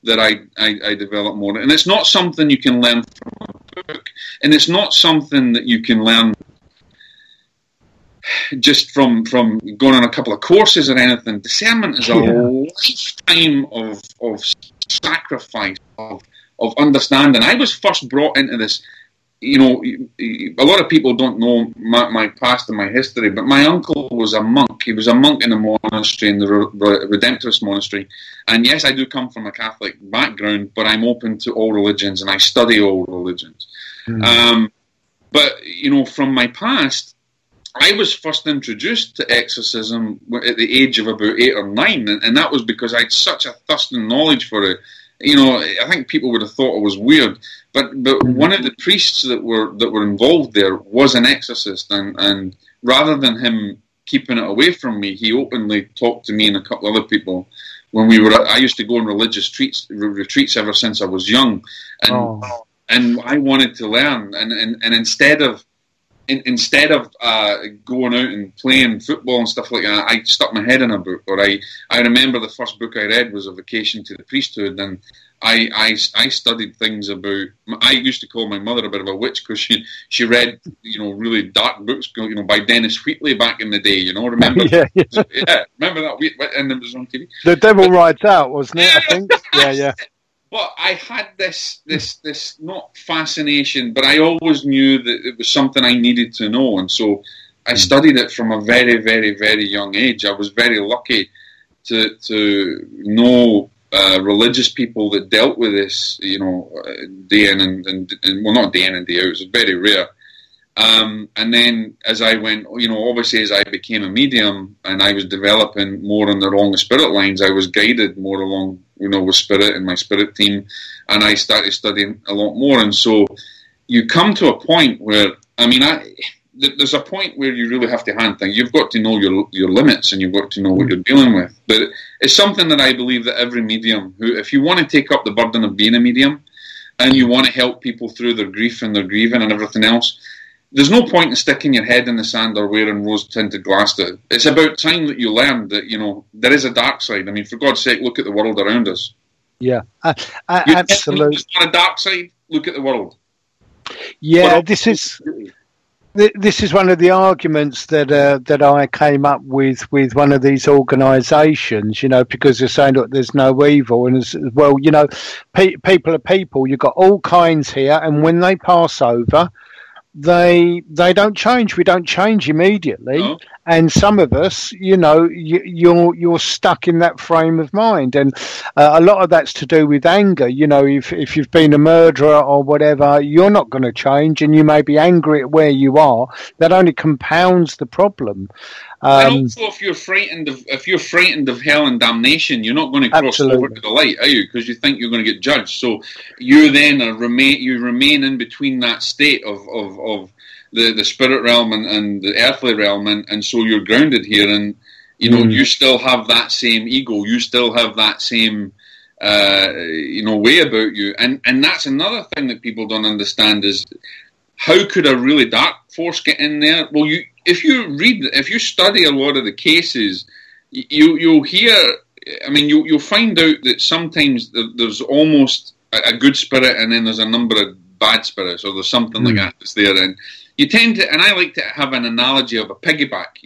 that I develop more. And it's not something you can learn from a book. And it's not something that you can learn just from going on a couple of courses or anything. Discernment is a lifetime of sacrifice, of understanding. I was first brought into this, a lot of people don't know my past and my history, but my uncle was a monk. He was a monk in a monastery, in the Redemptorist monastery. And yes, I do come from a Catholic background, but I'm open to all religions and I study all religions. But, from my past, I was first introduced to exorcism at the age of about 8 or 9, and that was because I had such a thirst and knowledge for it. I think people would have thought it was weird, but one of the priests that were involved there was an exorcist, and rather than him keeping it away from me, he openly talked to me and a couple other people when I used to go on religious retreats ever since I was young, and I wanted to learn, and instead of going out and playing football and stuff like that, I stuck my head in a book. Or I remember the first book I read was A Vocation to the Priesthood, and I studied things about. I used to call my mother a bit of a witch because she read really dark books by Dennis Wheatley back in the day. Remember? Yeah, remember that? And it was on TV. The Devil Rides Out, wasn't it? I think. Yeah. But I had this not fascination, but I always knew that it was something I needed to know, and so I studied it from a very, very, very young age. I was very lucky to know religious people that dealt with this, day in and well, not day in and day out. It was very rare. And then as I went, obviously as I became a medium and I was developing more along the spirit lines, I was guided more along, with spirit and my spirit team, and I started studying a lot more. And so you come to a point where, there's a point where you really have to hand things. You've got to know your limits, and you've got to know what you're dealing with. But it's something that I believe that every medium, if you want to take up the burden of being a medium, and you want to help people through their grief and their grieving and everything else, there's no point in sticking your head in the sand or wearing rose-tinted glasses. It's about time that you learn that, there is a dark side. For God's sake, look at the world around us. Yeah, absolutely. There's not a dark side. Look at the world. Yeah, this is one of the arguments that I came up with one of these organisations, because they're saying, look, there's no evil, and people are people. You've got all kinds here, and when they pass over, they don't change. We don't change immediately. No. And some of us, you're stuck in that frame of mind, and a lot of that's to do with anger. If you've been a murderer or whatever, you're not going to change, and you may be angry at where you are. That only compounds the problem. And also, if you're frightened of hell and damnation, you're not going to cross over to the light, are you? Because you think you're going to get judged. So you then remain in between that state of the spirit realm and the earthly realm, and so you're grounded here, and you still have that same ego, you still have that same way about you, and that's another thing that people don't understand is how could a really dark force get in there? Well, if you study a lot of the cases, you'll hear. You'll find out that sometimes there's almost a good spirit, and then there's a number of bad spirits, or there's something like that that's there, and you tend to, and I like to have an analogy of a piggyback,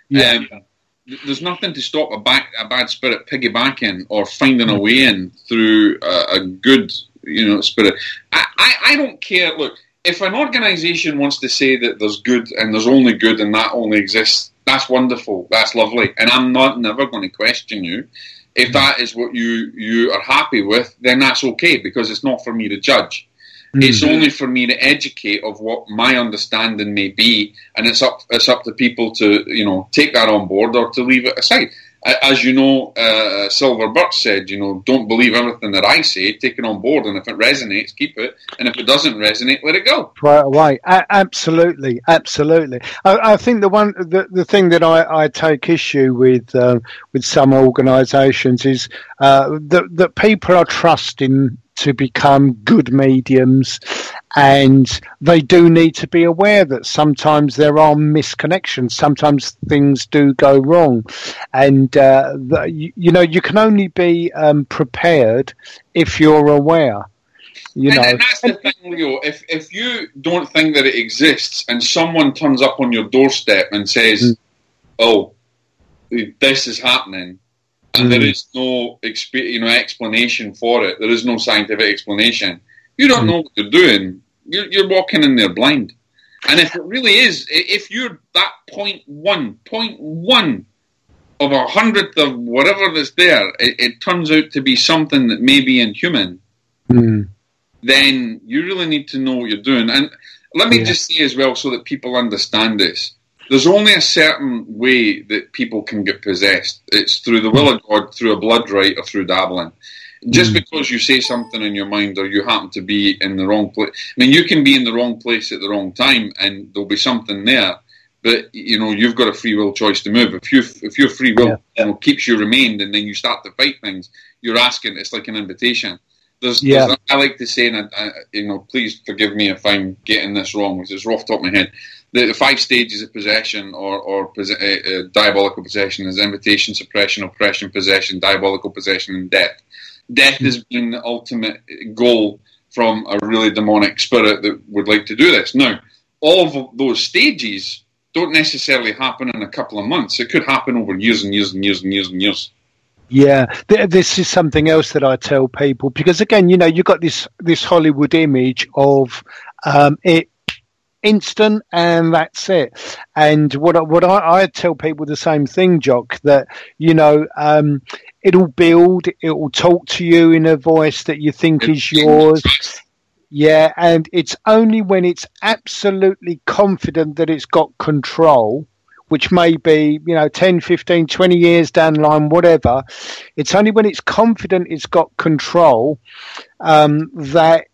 Yeah. There's nothing to stop a bad spirit piggybacking or finding a way in through a good, spirit. I don't care. Look, if an organisation wants to say that there's good and there's only good and that only exists, that's wonderful. That's lovely. And I'm never going to question you. If that is what you are happy with, then that's okay, because it's not for me to judge. It's only for me to educate of what my understanding may be, and it's up to people to take that on board or to leave it aside. As you know, Silver Birch said, don't believe everything that I say, take it on board, and if it resonates, keep it, and if it doesn't resonate, let it go. Right away. Absolutely. I think the thing that I take issue with some organisations is that people are trusting to become good mediums, and they do need to be aware that sometimes there are misconnections, sometimes things do go wrong, and you can only be prepared if you're aware. And that's the thing, Leo. If you don't think that it exists, and someone turns up on your doorstep and says, "Oh, this is happening," and there is no explanation for it, there is no scientific explanation, you don't know what you're doing. You're walking in there blind. And if it really is, if you're that 0.1 of 100th of whatever that's there, it turns out to be something that may be inhuman, then you really need to know what you're doing. And Let me just say as well, so that people understand this. There's only a certain way that people can get possessed. It's through the will of God, through a blood rite, or through dabbling. Just because you say something in your mind, or you happen to be in the wrong place. I mean, you can be in the wrong place at the wrong time, and there'll be something there. But you've got a free will choice to move. If your free will keeps you remained, and then you start to fight things, you're asking. It's like an invitation. There's I like to say, and please forgive me if I'm getting this wrong, because it's off the top of my head. The 5 stages of possession or diabolical possession is invitation, suppression, oppression, possession, diabolical possession, and death. Death has been the ultimate goal from a really demonic spirit that would like to do this. Now, all of those stages don't necessarily happen in a couple of months. It could happen over years and years and years and years and years. Yeah, this is something else that I tell people, because again, you've got this Hollywood image of it instant and that's it. And what I tell people the same thing, Jock, that it'll build, it will talk to you in a voice that you think is yours. Yeah, and it's only when it's absolutely confident that it's got control, which may be, 10, 15, 20 years down the line, whatever. It's only when it's confident it's got control that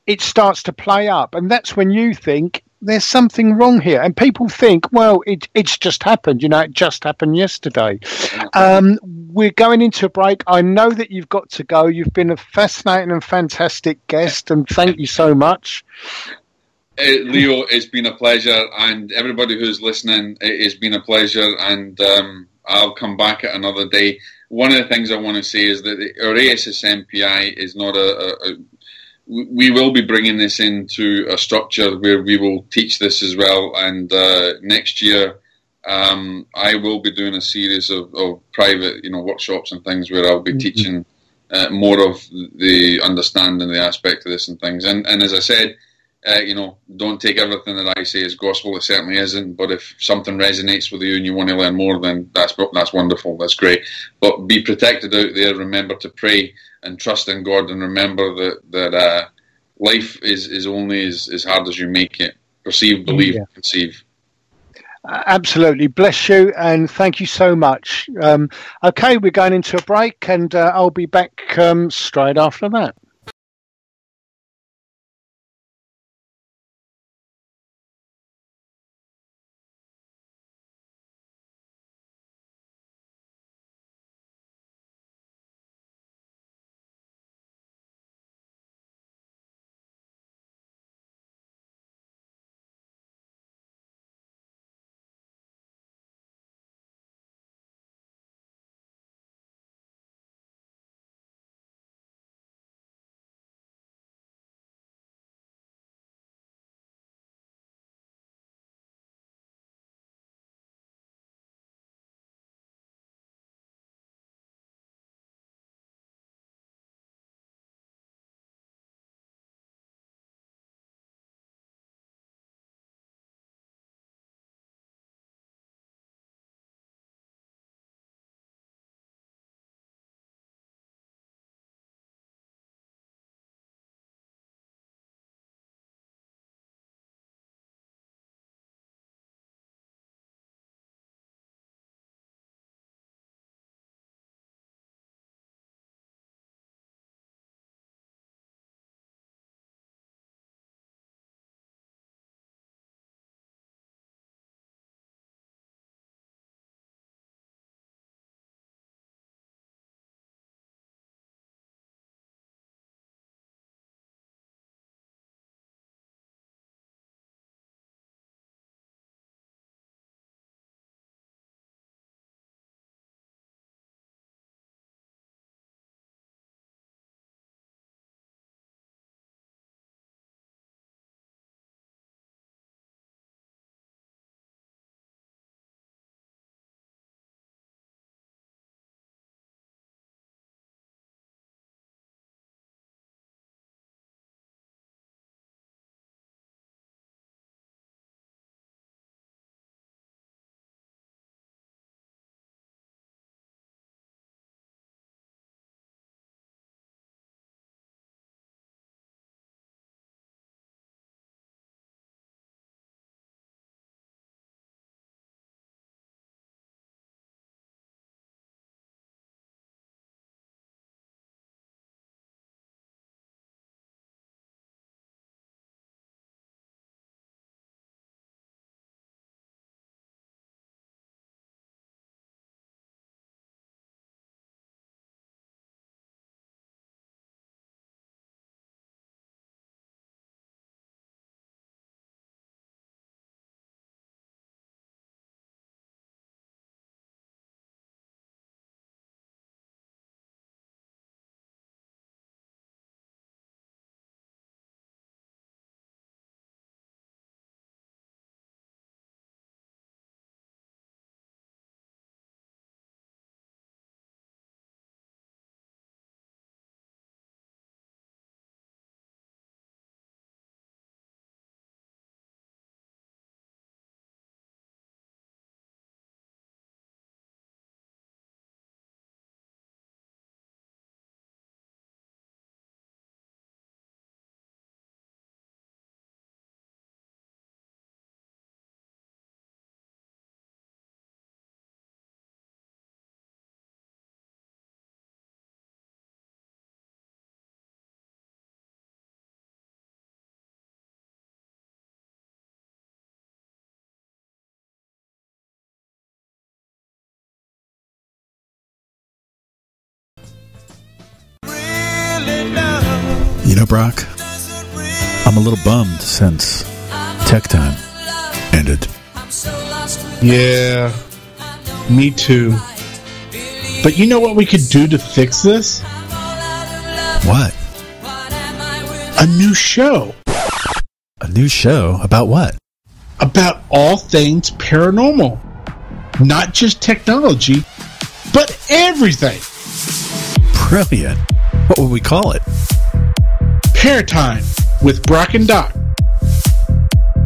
it starts to play up. And that's when you think there's something wrong here. And people think, well, it's just happened. It just happened yesterday. We're going into a break. I know that you've got to go. You've been a fascinating and fantastic guest, and thank you so much. Leo, it's been a pleasure, and everybody who's listening, it's been a pleasure, and I'll come back at another day. One of the things I want to say is that our ASSMPI is not we will be bringing this into a structure where we will teach this as well, and next year I will be doing a series of private workshops and things where I'll be teaching more of the understanding, the aspect of this and things. And as I said, don't take everything that I say as gospel. It certainly isn't. But if something resonates with you and you want to learn more, then that's wonderful. That's great. But be protected out there. Remember to pray and trust in God, and remember that life is only as hard as you make it. Perceive, believe, conceive. Absolutely. Bless you, and thank you so much. Okay, we're going into a break, and I'll be back straight after that. You know, Brock, I'm a little bummed since Tech Time ended. Yeah, me too. But you know what we could do to fix this? What? A new show. A new show? About what? About all things paranormal. Not just technology, but everything. Brilliant. What would we call it? Paratime with Brock and Doc.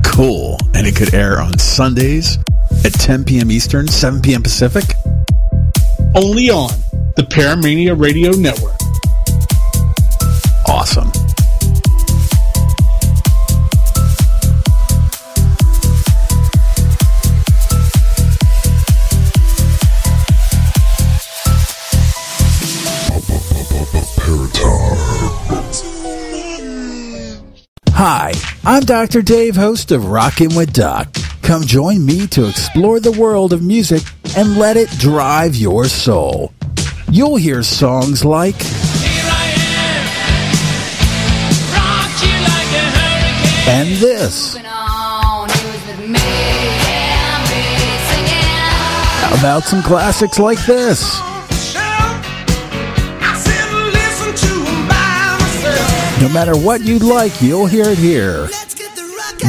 Cool. And it could air on Sundays at 10 p.m. Eastern, 7 p.m. Pacific? Only on the Paramania Radio Network. Awesome. Hi, I'm Dr. Dave, host of Rockin' with Doc. Come join me to explore the world of music and let it drive your soul. You'll hear songs like and this. How about some classics like this? No matter what you'd like, you'll hear it here.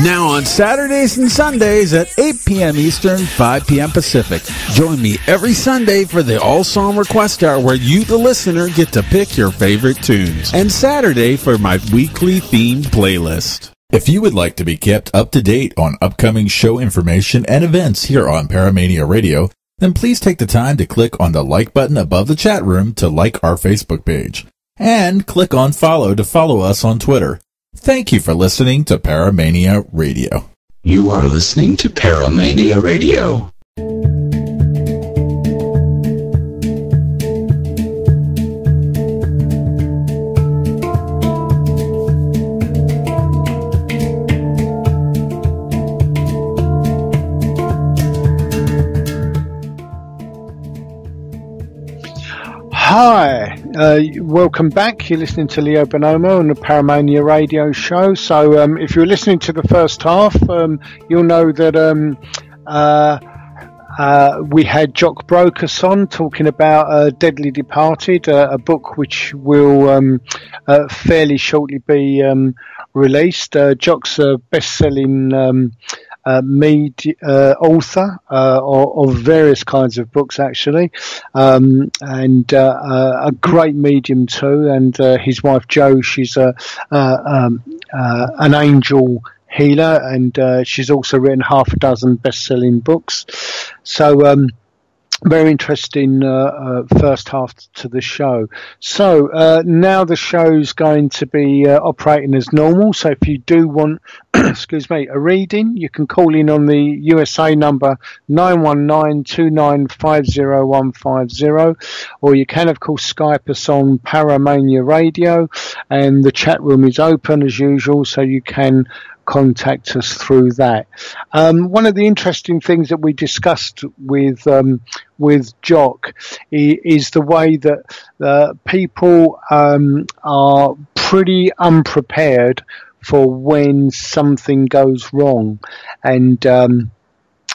Now on Saturdays and Sundays at 8 p.m. Eastern, 5 p.m. Pacific. Join me every Sunday for the All Song Request Hour, where you, the listener, get to pick your favorite tunes. And Saturday for my weekly themed playlist. If you would like to be kept up to date on upcoming show information and events here on Paramania Radio, then please take the time to click on the like button above the chat room to like our Facebook page. And click on follow to follow us on Twitter. Thank you for listening to Paramania Radio. You are listening to Paramania Radio. Hi, welcome back. You're listening to Leo Bonomo on the Paramania Radio Show. So if you're listening to the first half, you'll know that we had Jock Brocas on talking about Deadly Departed, a book which will fairly shortly be released. Jock's a best-selling author of various kinds of books, actually, and a great medium too. And his wife Jo, she's an angel healer, and she's also written half a dozen best-selling books. So very interesting first half to the show. So now the show's going to be operating as normal. So if you do want, excuse me, a reading, you can call in on the USA number 919-2950150, or you can of course Skype us on Paramania Radio, and the chat room is open as usual, so you can contact us through that. One of the interesting things that we discussed with Jock is the way that people are pretty unprepared for when something goes wrong, and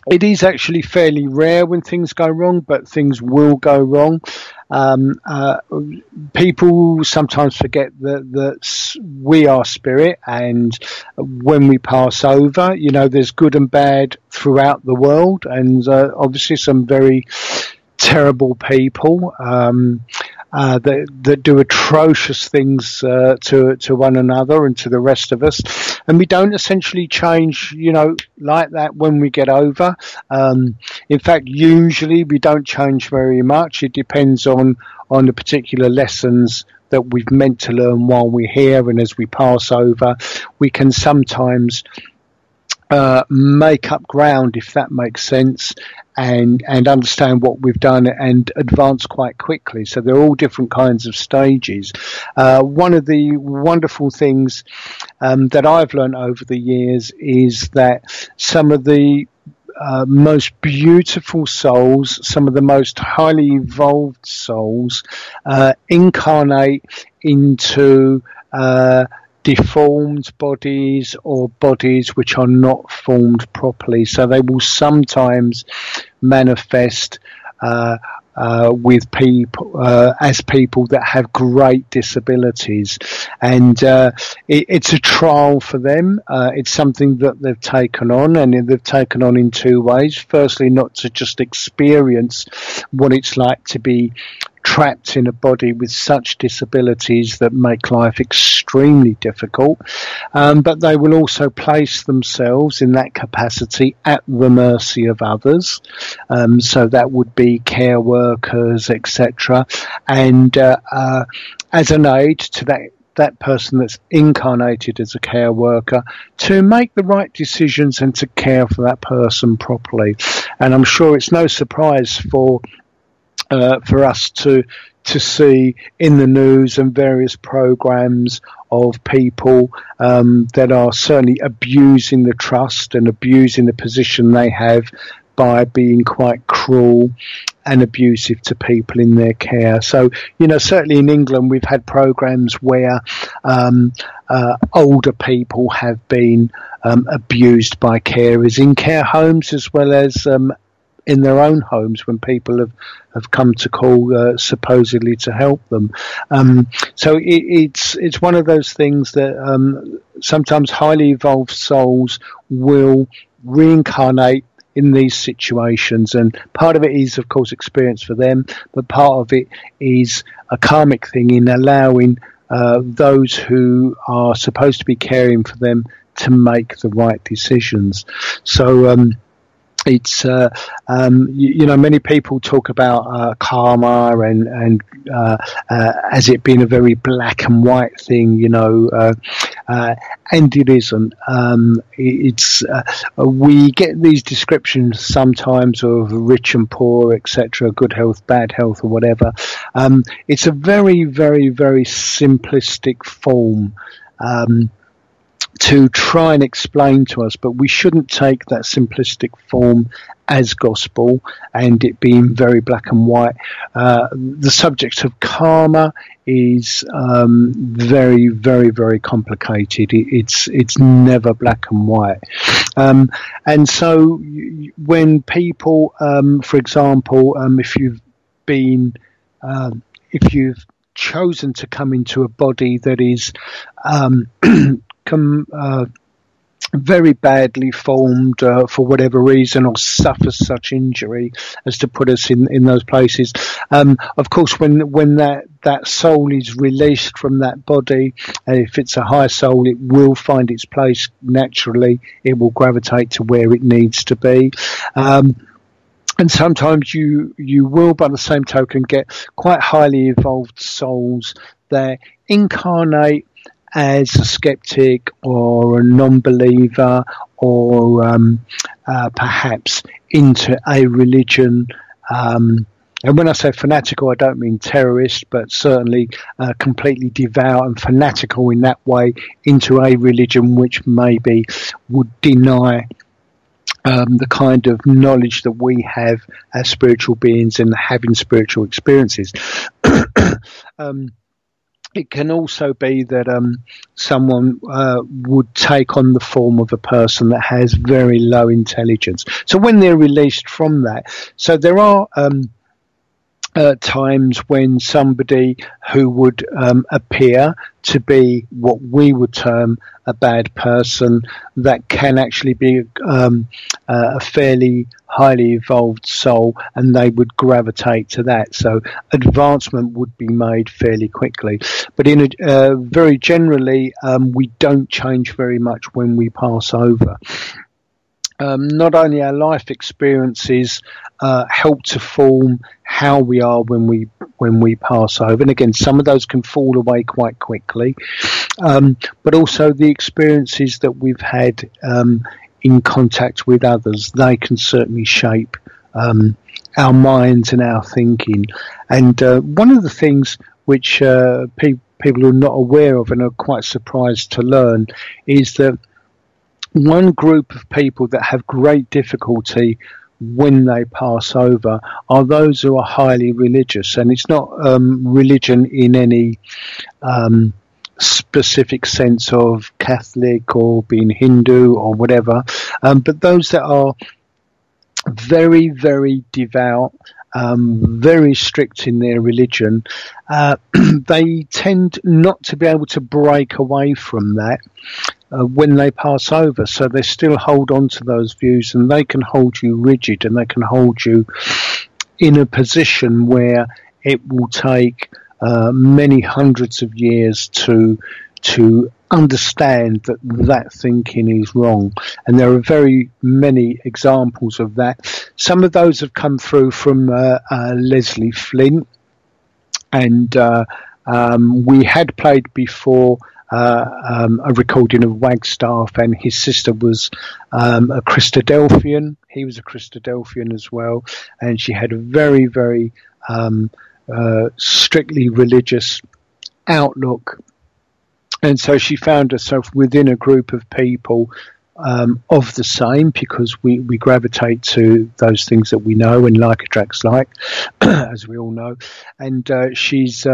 it is actually fairly rare when things go wrong, but things will go wrong. People sometimes forget that we are spirit, and when we pass over, you know, there's good and bad throughout the world, and obviously some very terrible people that do atrocious things to one another and to the rest of us, and we don't essentially change, you know, like that when we get over. In fact, usually we don't change very much. It depends on the particular lessons that we've meant to learn while we're here, and as we pass over, we can sometimes make up ground, if that makes sense, and understand what we've done and advance quite quickly. So they're all different kinds of stages. One of the wonderful things that I've learned over the years is that some of the most beautiful souls, some of the most highly evolved souls incarnate into deformed bodies or bodies which are not formed properly. So they will sometimes manifest with people as people that have great disabilities, and it's a trial for them. It's something that they've taken on, and they've taken on in two ways. Firstly, not to just experience what it's like to be trapped in a body with such disabilities that make life extremely difficult, but they will also place themselves in that capacity at the mercy of others, so that would be care workers, etc., and as an aid to that person that's incarnated as a care worker, to make the right decisions and to care for that person properly. And I'm sure it's no surprise for us to see in the news and various programs of people that are certainly abusing the trust and abusing the position they have by being quite cruel and abusive to people in their care. So, certainly in England, we've had programs where older people have been abused by carers in care homes, as well as in their own homes when people have come to call supposedly to help them. So it's one of those things that sometimes highly evolved souls will reincarnate in these situations, and part of it is, of course, experience for them, but part of it is a karmic thing in allowing those who are supposed to be caring for them to make the right decisions. So it's many people talk about karma and as it being a very black and white thing, and it isn't. It's we get these descriptions sometimes of rich and poor, etc., good health, bad health, or whatever. It's a very, very, very simplistic form to try and explain to us, but we shouldn't take that simplistic form as gospel and it being very black and white. The subject of karma is very, very, very complicated. It's never black and white. And so when people, for example, if you've chosen to come into a body that is very badly formed for whatever reason, or suffers such injury as to put us in those places. Of course, when that soul is released from that body, if it's a high soul, it will find its place naturally. It will gravitate to where it needs to be. And sometimes you will, by the same token, get quite highly evolved souls that incarnate as a skeptic or a non-believer, or perhaps into a religion. And when I say fanatical, I don't mean terrorist, but certainly completely devout and fanatical in that way, into a religion which maybe would deny the kind of knowledge that we have as spiritual beings and having spiritual experiences. It can also be that someone would take on the form of a person that has very low intelligence. So when they're released from that, so there are times when somebody who would appear to be what we would term a bad person, that can actually be a fairly highly evolved soul, and they would gravitate to that. So advancement would be made fairly quickly. But in very generally, we don't change very much when we pass over. Not only our life experiences help to form how we are when we pass over, and again, some of those can fall away quite quickly, but also the experiences that we've had in contact with others, they can certainly shape our minds and our thinking. And one of the things which people are not aware of and are quite surprised to learn is that one group of people that have great difficulty when they pass over are those who are highly religious. And it's not religion in any specific sense of Catholic or being Hindu or whatever, but those that are very, very devout, very strict in their religion, they tend not to be able to break away from that when they pass over. So they still hold on to those views, and they can hold you rigid, and they can hold you in a position where it will take many hundreds of years to understand that that thinking is wrong. And there are very many examples of that. Some of those have come through from Leslie Flint, and we had played before a recording of Wagstaff, and his sister was a Christadelphian. He was a Christadelphian as well, and she had a very, very strictly religious outlook. And so she found herself within a group of people of the same, because we gravitate to those things that we know and like attracts like, as we all know. And she's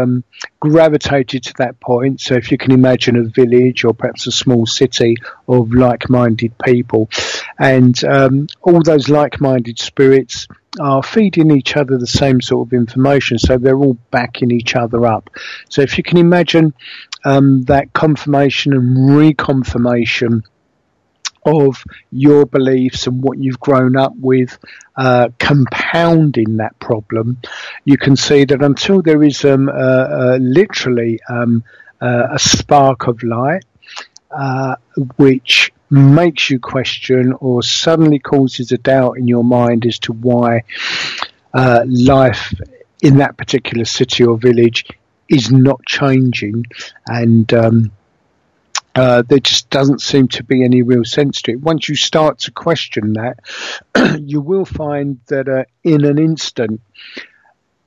gravitated to that point. So if you can imagine a village or perhaps a small city of like-minded people, and all those like-minded spirits are feeding each other the same sort of information, so they're all backing each other up. So if you can imagine that confirmation and reconfirmation of your beliefs and what you've grown up with compounding that problem, you can see that until there is literally a spark of light which makes you question or suddenly causes a doubt in your mind as to why life in that particular city or village is not changing, and there just doesn't seem to be any real sense to it. Once you start to question that, you will find that in an instant,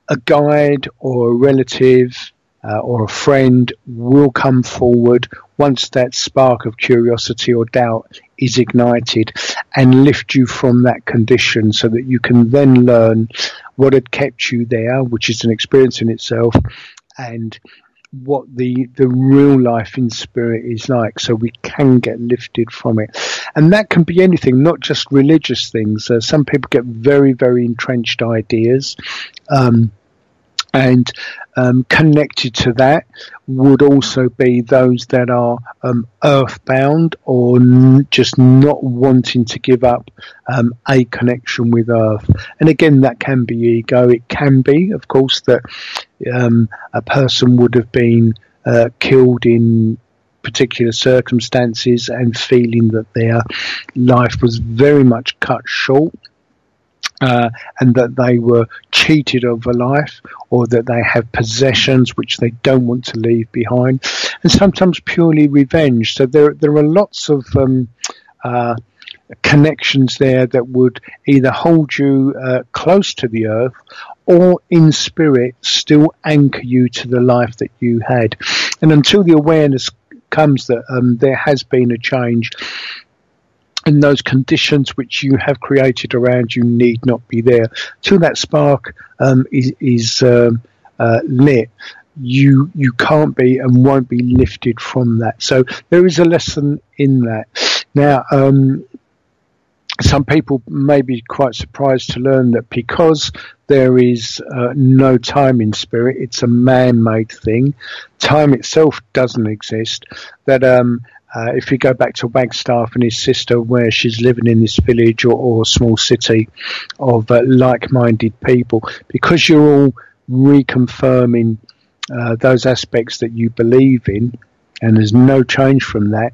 a guide or a relative or a friend will come forward once that spark of curiosity or doubt is ignited, and lift you from that condition, so that you can then learn what had kept you there, which is an experience in itself, and what the real life in spirit is like, so we can get lifted from it. And that can be anything, not just religious things. Some people get very, very entrenched ideas, and connected to that would also be those that are earthbound, or just not wanting to give up a connection with earth. And again, that can be ego. It can be, of course, that a person would have been killed in particular circumstances and feeling that their life was very much cut short, and that they were cheated of a life, or that they have possessions which they don't want to leave behind, and sometimes purely revenge. So there are lots of connections there that would either hold you close to the earth, or in spirit still anchor you to the life that you had. And until the awareness comes that there has been a change, and those conditions which you have created around you need not be there, till that spark is lit, you can't be and won't be lifted from that. So there is a lesson in that. Now, some people may be quite surprised to learn that because there is no time in spirit, it's a man-made thing. Time itself doesn't exist. That if you go back to Wagstaff and his sister, where she's living in this village or small city of like-minded people, because you're all reconfirming those aspects that you believe in, and there's no change from that,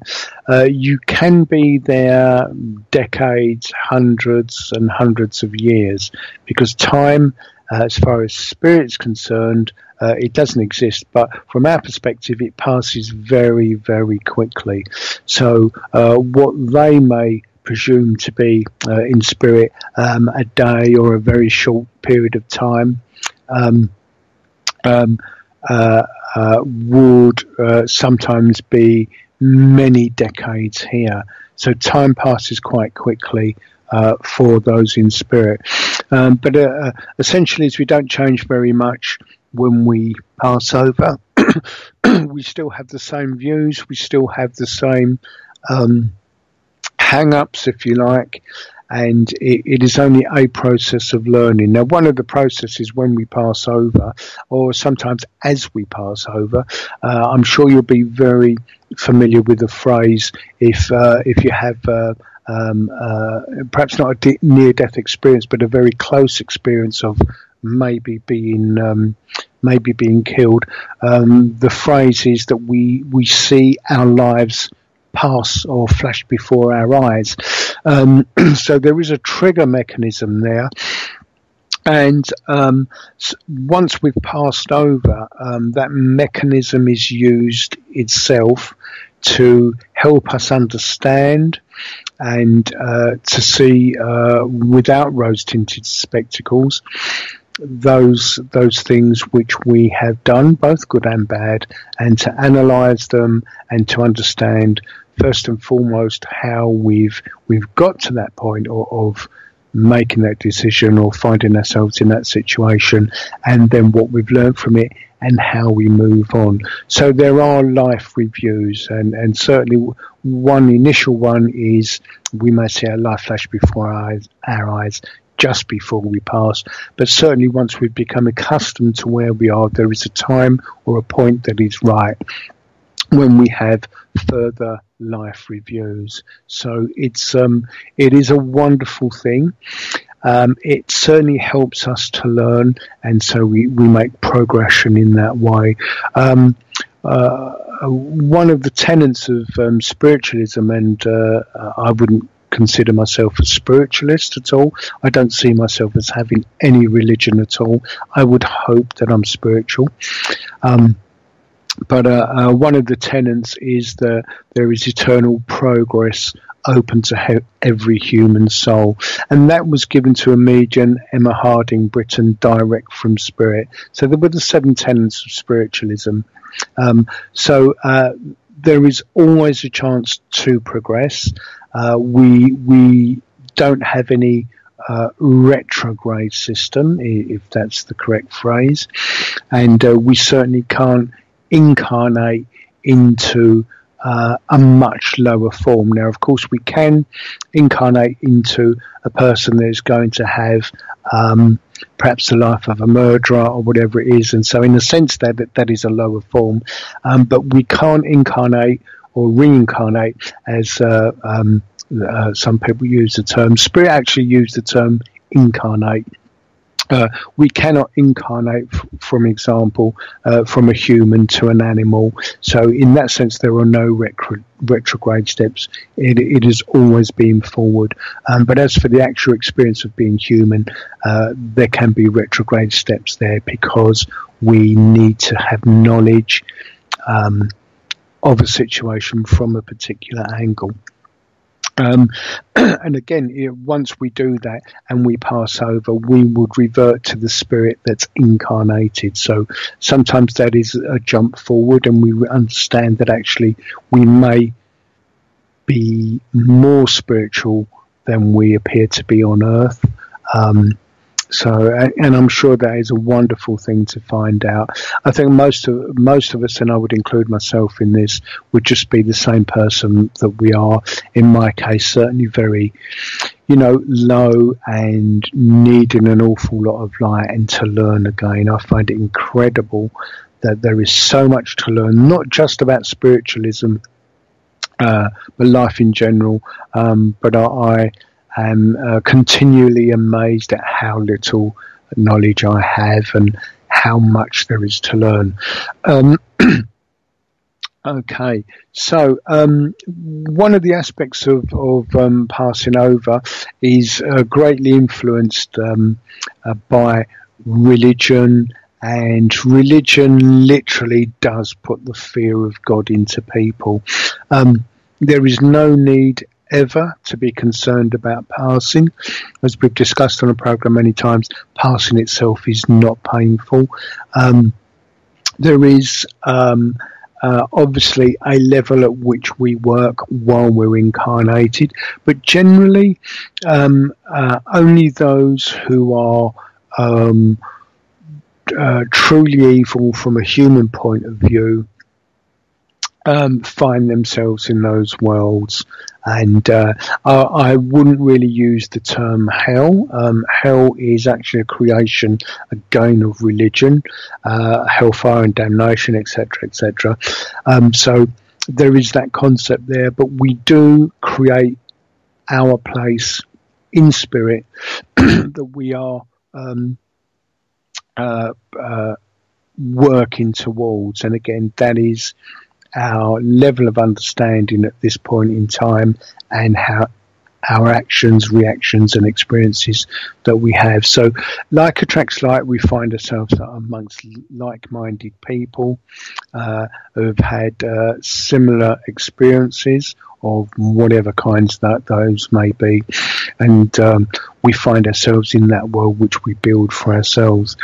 you can be there decades, hundreds and hundreds of years, because time, as far as spirit's concerned, it doesn't exist, but from our perspective it passes very, very quickly. So what they may presume to be in spirit a day or a very short period of time would sometimes be many decades here. So time passes quite quickly for those in spirit. But essentially, as we don't change very much when we pass over, we still have the same views, we still have the same hang-ups, if you like, and it is only a process of learning. Now, one of the processes when we pass over, or sometimes as we pass over, I'm sure you'll be very familiar with the phrase, if you have perhaps not a near-death experience, but a very close experience of maybe being killed. The phrase is that we see our lives pass or flash before our eyes. So there is a trigger mechanism there. And once we've passed over, that mechanism is used itself to help us understand and to see without rose-tinted spectacles those things which we have done, both good and bad, and to analyse them and to understand first and foremost how we've got to that point of making that decision or finding ourselves in that situation, and then what we've learned from it and how we move on. So there are life reviews, and certainly one initial one is we may see our life flash before our eyes just before we pass, but certainly once we've become accustomed to where we are, there is a time or a point that is right when we have further life reviews. So it is a wonderful thing. It certainly helps us to learn, and so we make progression in that way. One of the tenets of spiritualism, and I wouldn't consider myself a spiritualist at all. I don't see myself as having any religion at all. I would hope that I'm spiritual. But one of the tenets is that there is eternal progress open to every human soul. And that was given to a medium, Emma Harding Britton, direct from Spirit. So there were the 7 tenets of spiritualism. So there is always a chance to progress. We don't have any retrograde system, if that's the correct phrase. And we certainly can't incarnate into a much lower form. Now, of course, we can incarnate into a person that is going to have perhaps the life of a murderer or whatever it is, and so in a sense that is a lower form, but we can't incarnate or reincarnate, as some people use the term. Spirit actually used the term incarnate. We cannot incarnate, from example, from a human to an animal. So in that sense, there are no retrograde steps. It has always been forward. But as for the actual experience of being human, there can be retrograde steps there, because we need to have knowledge of a situation from a particular angle. And again, once we do that and we pass over, we would revert to the spirit that's incarnated. So sometimes that is a jump forward, and we understand that actually we may be more spiritual than we appear to be on earth. And I'm sure that is a wonderful thing to find out. I think most of us, and I would include myself in this, would just be the same person that we are. In my case, certainly very, low and needing an awful lot of light and to learn again. I find it incredible that there is so much to learn, not just about spiritualism, but life in general. But I am continually amazed at how little knowledge I have and how much there is to learn. Okay, so one of the aspects of passing over is greatly influenced by religion, and religion literally does put the fear of God into people. There is no need ever to be concerned about passing. As we've discussed on the program many times, passing itself is not painful. There is obviously a level at which we work while we're incarnated, but generally only those who are truly evil from a human point of view find themselves in those worlds. And I wouldn't really use the term hell. Hell is actually a creation, again, of religion, hellfire and damnation, etc., etc. So there is that concept there, but we do create our place in spirit that we are working towards. And again, that is our level of understanding at this point in time, and how our actions, reactions and experiences that we have. So like attracts like, we find ourselves amongst like-minded people who have had similar experiences of whatever kinds that those may be, and we find ourselves in that world which we build for ourselves.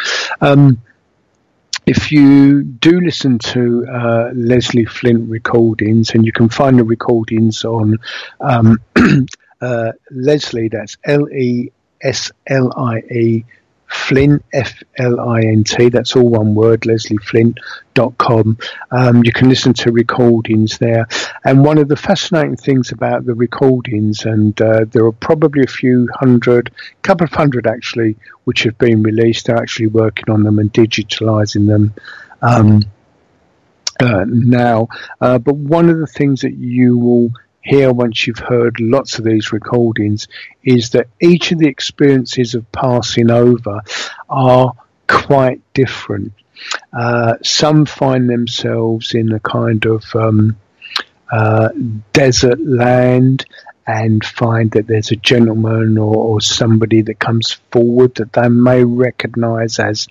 If you do listen to Leslie Flint recordings, and you can find the recordings on Leslie, that's Leslie Flint, Flint, that's all one word, leslieflint.com. You can listen to recordings there. And one of the fascinating things about the recordings, and there are probably couple of hundred actually, which have been released. They're actually working on them and digitalizing them now. But one of the things that you will hear once you've heard lots of these recordings is that each of the experiences of passing over are quite different. Some find themselves in a kind of desert land, and find that there's a gentleman or somebody that comes forward that they may recognize as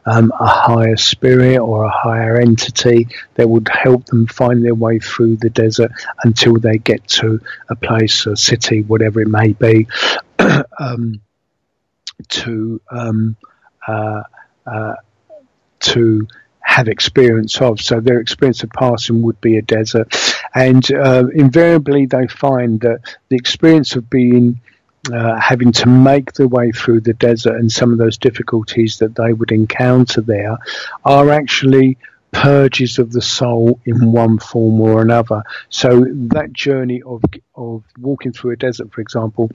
a higher spirit or a higher entity that would help them find their way through the desert until they get to a place, a city, whatever it may be, to have experience of. So their experience of passing would be a desert. And invariably they find that the experience of being having to make their way through the desert and some of those difficulties that they would encounter there are actually purges of the soul in one form or another. So that journey of walking through a desert, for example,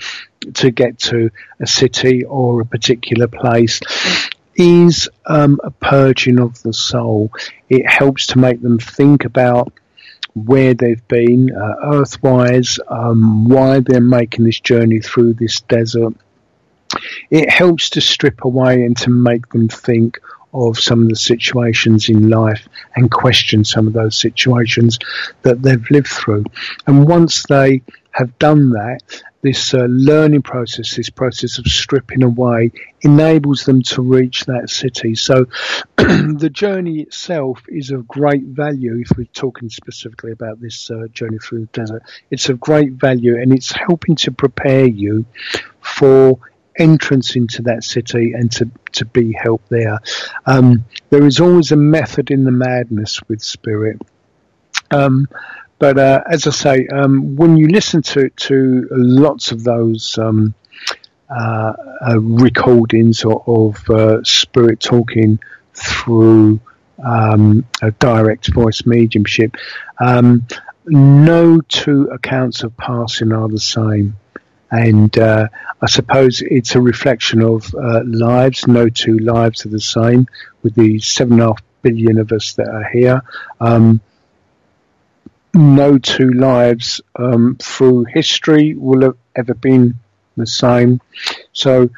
to get to a city or a particular place, is a purging of the soul. It helps to make them think about where they've been earthwise, why they're making this journey through this desert. It helps to strip away and to make them think of some of the situations in life and question some of those situations that they've lived through. And once they have done that, this learning process, this process of stripping away, enables them to reach that city. So the journey itself is of great value. If we're talking specifically about this journey through the desert, it's of great value, and it's helping to prepare you for entrance into that city and to be helped there. There is always a method in the madness with spirit. But as I say, when you listen to lots of those recordings of spirit talking through a direct voice mediumship, no two accounts of passing are the same. And I suppose it's a reflection of lives. No two lives are the same, with the 7.5 billion of us that are here. No two lives through history will have ever been the same. So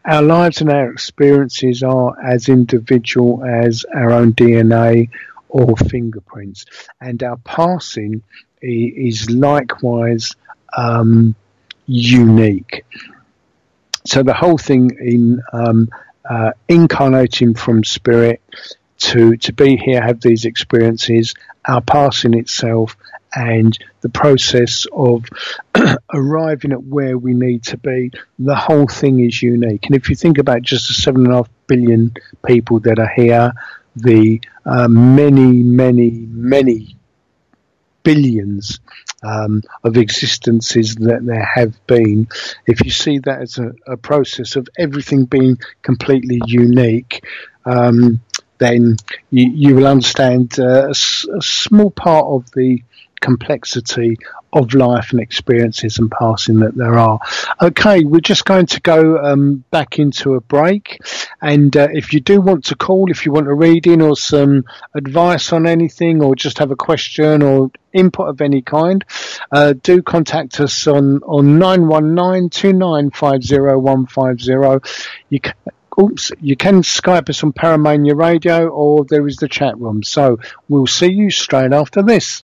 our lives and our experiences are as individual as our own DNA or fingerprints. And our passing is likewise unique. So the whole thing in incarnating from spirit to be here, have these experiences, our passing itself, and the process of arriving at where we need to be, the whole thing is unique. And if you think about just the 7.5 billion people that are here, the many billions of existences that there have been, if you see that as a process of everything being completely unique, then you will understand a small part of the complexity of life and experiences and passing that there are. Okay, we're just going to go back into a break, and if you do want to call, if you want a reading or some advice on anything, or just have a question or input of any kind, do contact us on 919-2950-150. You can Skype us on Paramania Radio, or there is the chat room. So we'll see you straight after this.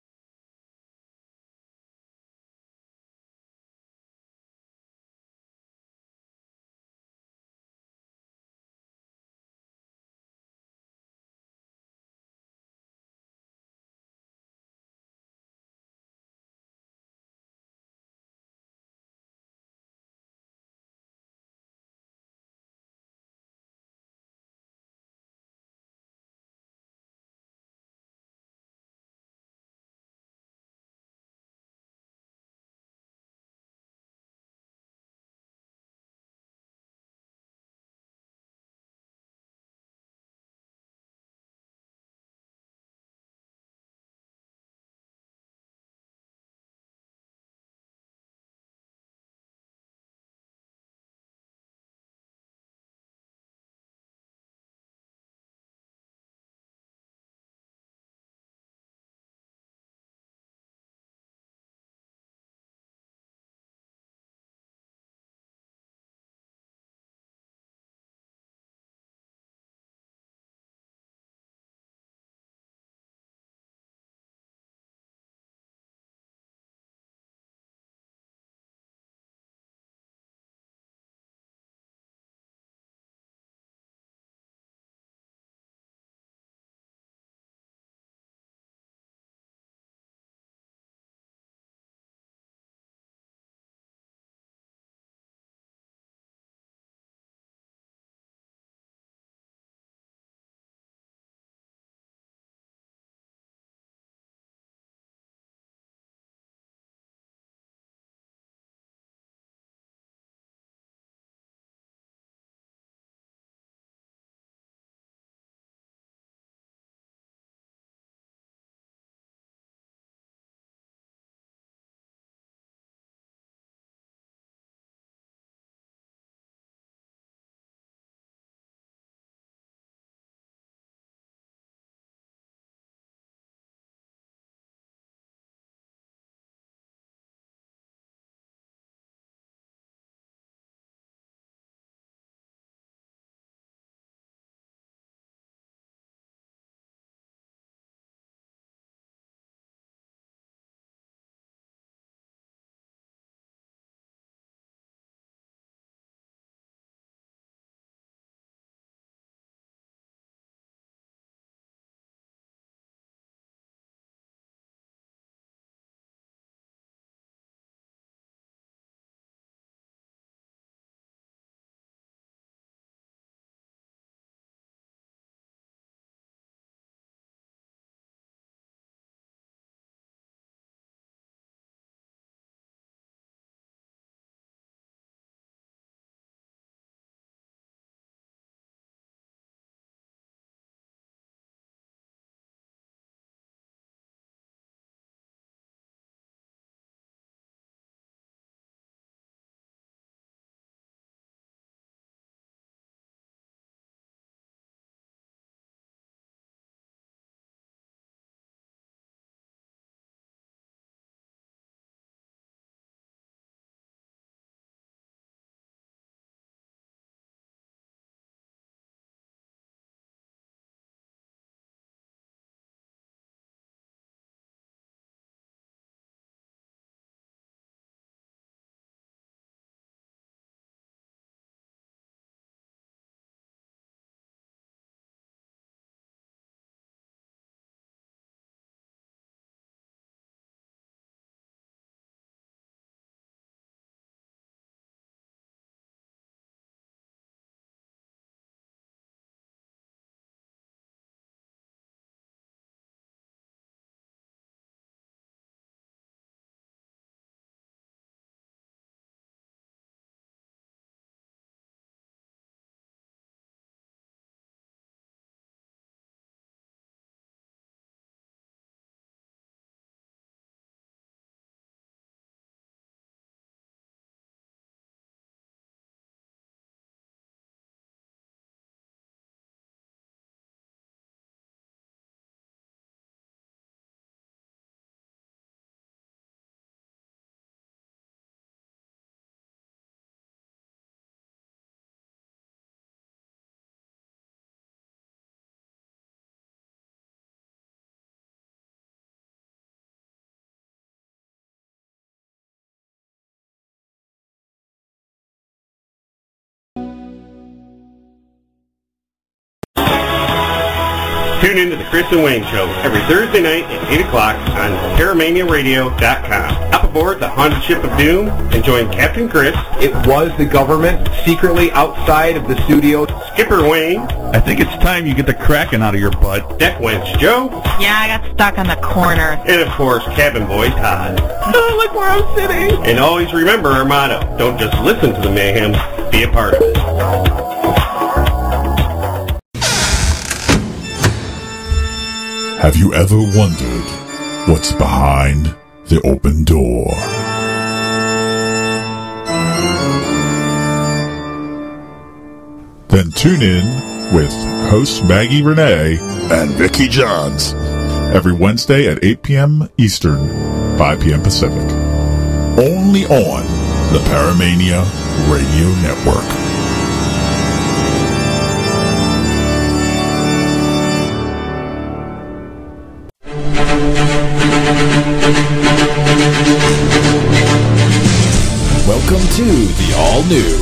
Tune in to the Chris and Wayne Show every Thursday night at 8 o'clock on ParamaniaRadio.com. Up aboard the Haunted Ship of Doom and join Captain Chris. It was the government secretly outside of the studio. Skipper Wayne. I think it's time you get the Kraken out of your butt. Deck Wench Joe. Yeah, I got stuck on the corner. And of course, Cabin Boy Todd. Oh, look where I'm sitting. And always remember our motto, don't just listen to the mayhem, be a part of it. Have you ever wondered what's behind the open door? Then tune in with hosts Maggie Renee and Vicky Johns every Wednesday at 8 p.m. Eastern, 5 p.m. Pacific. Only on the Paramania Radio Network. Welcome to the all-new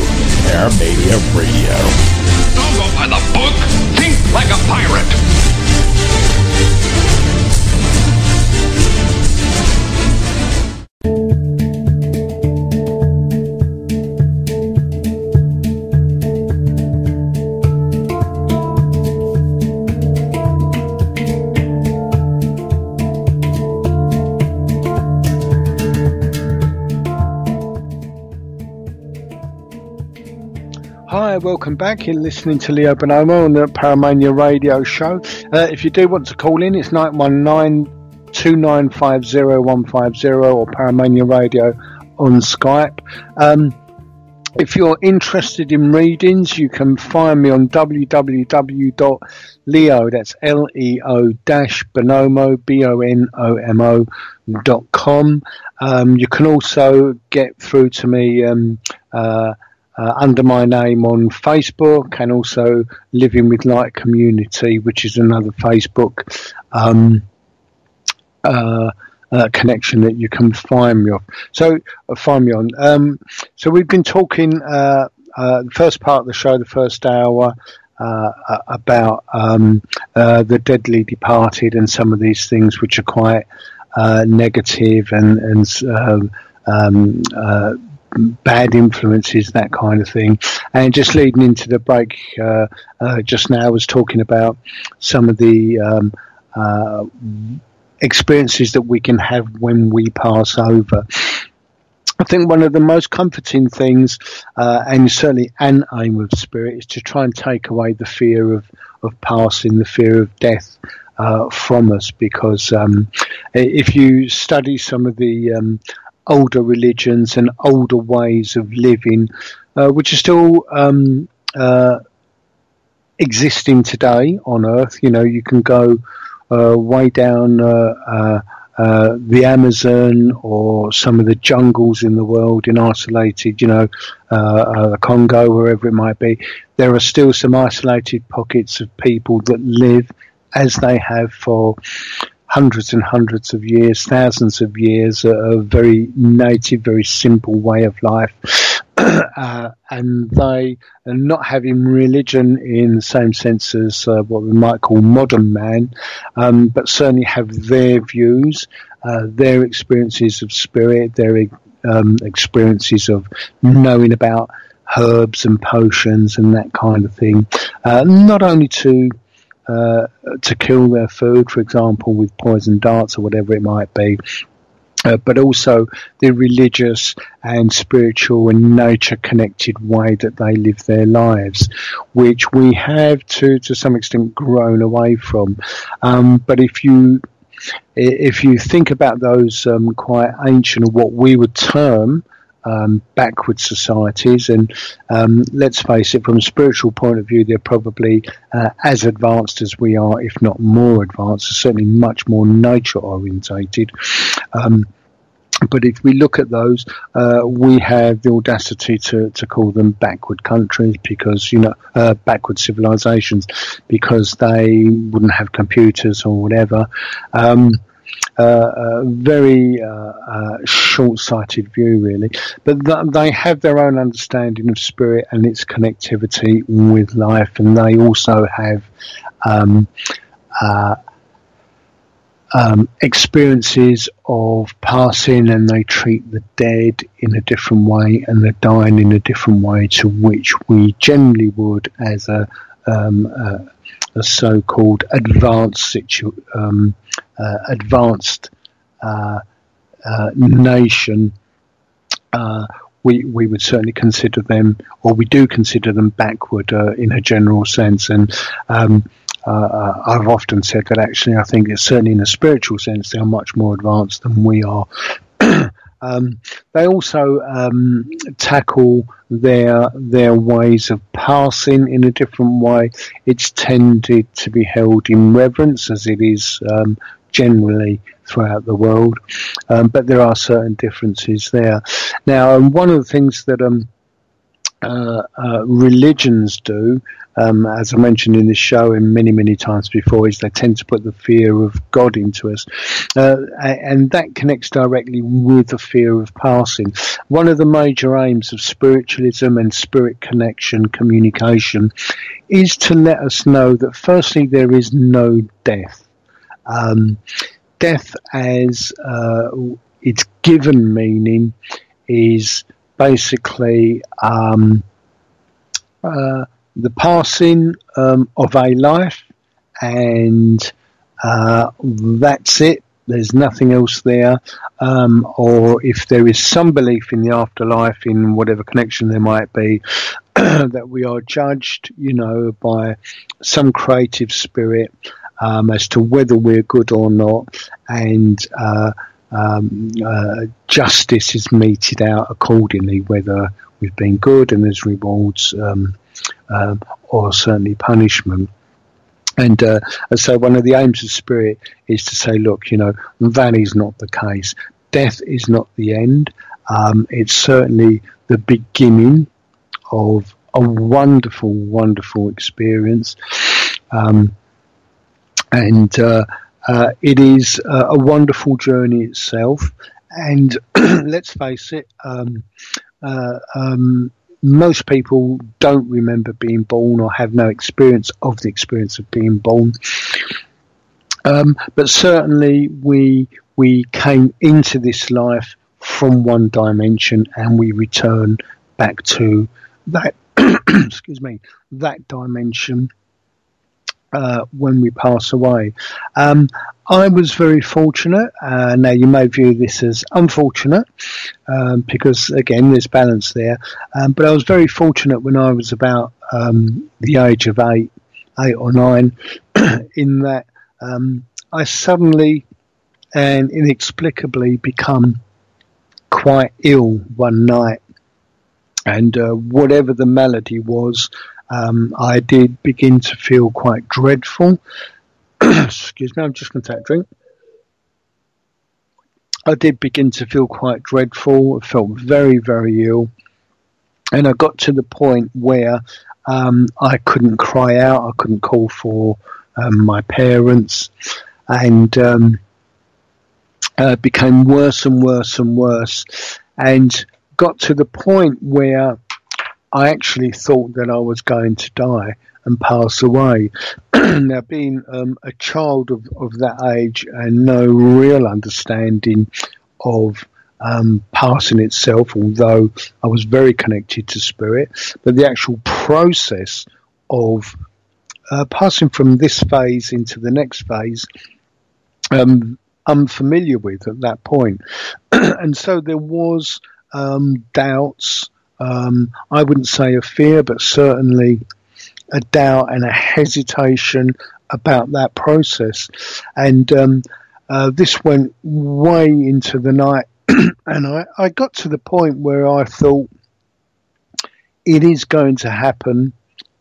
Paramania Radio. Don't go by the book. Think like a pirate. Hi, welcome back. You're listening to Leo Bonomo on the Paramania Radio Show. If you do want to call in, it's 919-2950-150 or Paramania Radio on Skype. If you're interested in readings, you can find me on www.leo, that's leo-bonomo, bonomo.com. You can also get through to me under my name on Facebook, and also Living with Light Community, which is another Facebook connection that you can find me on. So so we've been talking the first part of the show, the first hour, about the deadly departed and some of these things which are quite negative and bad influences, that kind of thing. And just leading into the break just now, I was talking about some of the experiences that we can have when we pass over. I think one of the most comforting things, and certainly an aim of spirit, is to try and take away the fear of passing, the fear of death from us, because if you study some of the older religions and older ways of living, which are still existing today on Earth. You know, you can go way down the Amazon or some of the jungles in the world in isolated, the Congo, wherever it might be. There are still some isolated pockets of people that live as they have for hundreds and hundreds of years, thousands of years, a very native, very simple way of life. And they are not having religion in the same sense as what we might call modern man, but certainly have their views, their experiences of spirit, their experiences of knowing about herbs and potions and that kind of thing. Not only to kill their food, for example, with poison darts or whatever it might be, but also the religious and spiritual and nature-connected way that they live their lives, which we have to some extent grown away from. But if you think about those quite ancient, or what we would term backward societies, and let's face it, from a spiritual point of view, they're probably as advanced as we are, if not more advanced, certainly much more nature orientated. But if we look at those, we have the audacity to call them backward countries, because backward civilizations, because they wouldn't have computers or whatever. Very short-sighted view, really. But they have their own understanding of spirit and its connectivity with life, and they also have experiences of passing, and they treat the dead in a different way and the dying in a different way to which we generally would as a so-called advanced nation. We would certainly consider them, or we do consider them, backward in a general sense. And I've often said that actually I think it's certainly in a spiritual sense they are much more advanced than we are. They also tackle their ways of passing in a different way. It's tended to be held in reverence, as it is generally throughout the world, but there are certain differences there. Now, one of the things that religions do, as I mentioned in this show and many times before, is they tend to put the fear of God into us, and that connects directly with the fear of passing. One of the major aims of spiritualism and spirit connection communication is to let us know that firstly there is no death. Death, as its given meaning, is basically the passing of a life, and that's it. There's nothing else there. Or if there is some belief in the afterlife, in whatever connection there might be, that we are judged, by some creative spirit as to whether we're good or not, and justice is meted out accordingly, whether we've been good and there's rewards, or certainly punishment. And so one of the aims of spirit is to say, look, that is not the case. Death is not the end. It's certainly the beginning of a wonderful, wonderful experience. And it is a wonderful journey itself. And let's face it, most people don't remember being born or have no experience of the experience of being born. But certainly we came into this life from one dimension and we return back to that excuse me, that dimension when we pass away. I was very fortunate. Now, you may view this as unfortunate because, again, there's balance there. But I was very fortunate when I was about the age of 8 or 9, in that I suddenly and inexplicably become quite ill one night. And whatever the malady was, I did begin to feel quite dreadful. Excuse me, I'm just going to take a drink. I did begin to feel quite dreadful. I felt very, very ill. And I got to the point where I couldn't cry out. I couldn't call for my parents. And it became worse and worse and worse. And got to the point where I actually thought that I was going to die and pass away. Now, being a child of that age and no real understanding of passing itself, although I was very connected to spirit, but the actual process of passing from this phase into the next phase, unfamiliar with at that point. And so there was doubts, I wouldn't say a fear, but certainly a doubt and a hesitation about that process. And this went way into the night. And I got to the point where I thought, it is going to happen,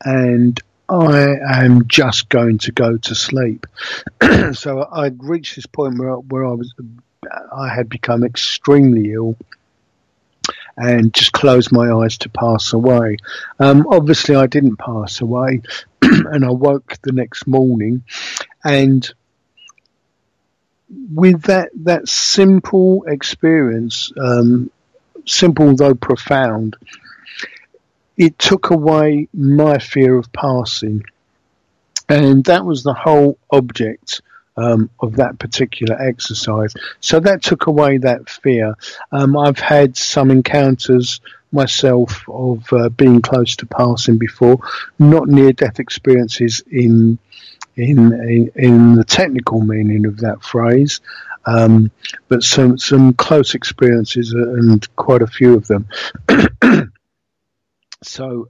and I am just going to go to sleep. So I'd reached this point where I had become extremely ill and just closed my eyes to pass away. Obviously, I didn't pass away, and I woke the next morning, and with that simple experience, simple though profound, it took away my fear of passing. And that was the whole object of that particular exercise. So that took away that fear. I've had some encounters myself of being close to passing before, not near-death experiences in the technical meaning of that phrase, but some close experiences, and quite a few of them. So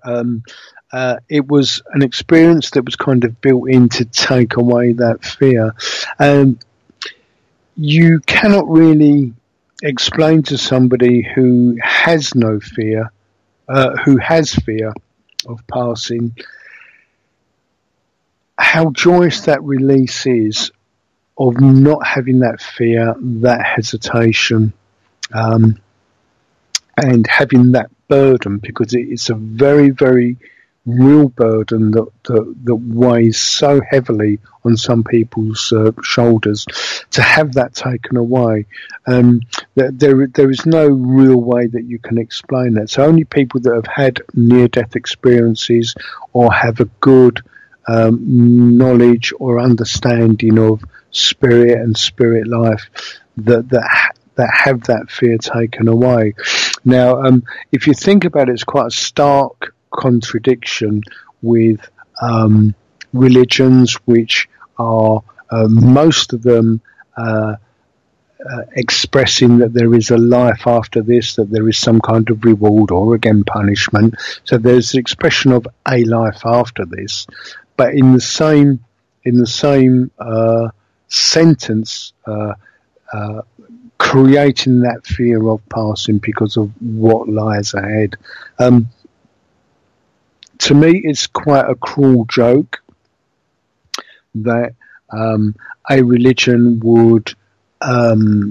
it was an experience that was kind of built in to take away that fear. You cannot really explain to somebody who has no fear, who has fear of passing, how joyous that release is of not having that fear, that hesitation, and having that burden, because it's a very, very real burden that weighs so heavily on some people's shoulders. To have that taken away, there is no real way that you can explain that. So only people that have had near-death experiences or have a good knowledge or understanding of spirit and spirit life that have that fear taken away. Now, if you think about it, it's quite a stark contradiction with religions which are most of them expressing that there is a life after this, that there is some kind of reward or again punishment. So there's the expression of a life after this, but in the same sentence, creating that fear of passing because of what lies ahead. To me, it's quite a cruel joke that a religion would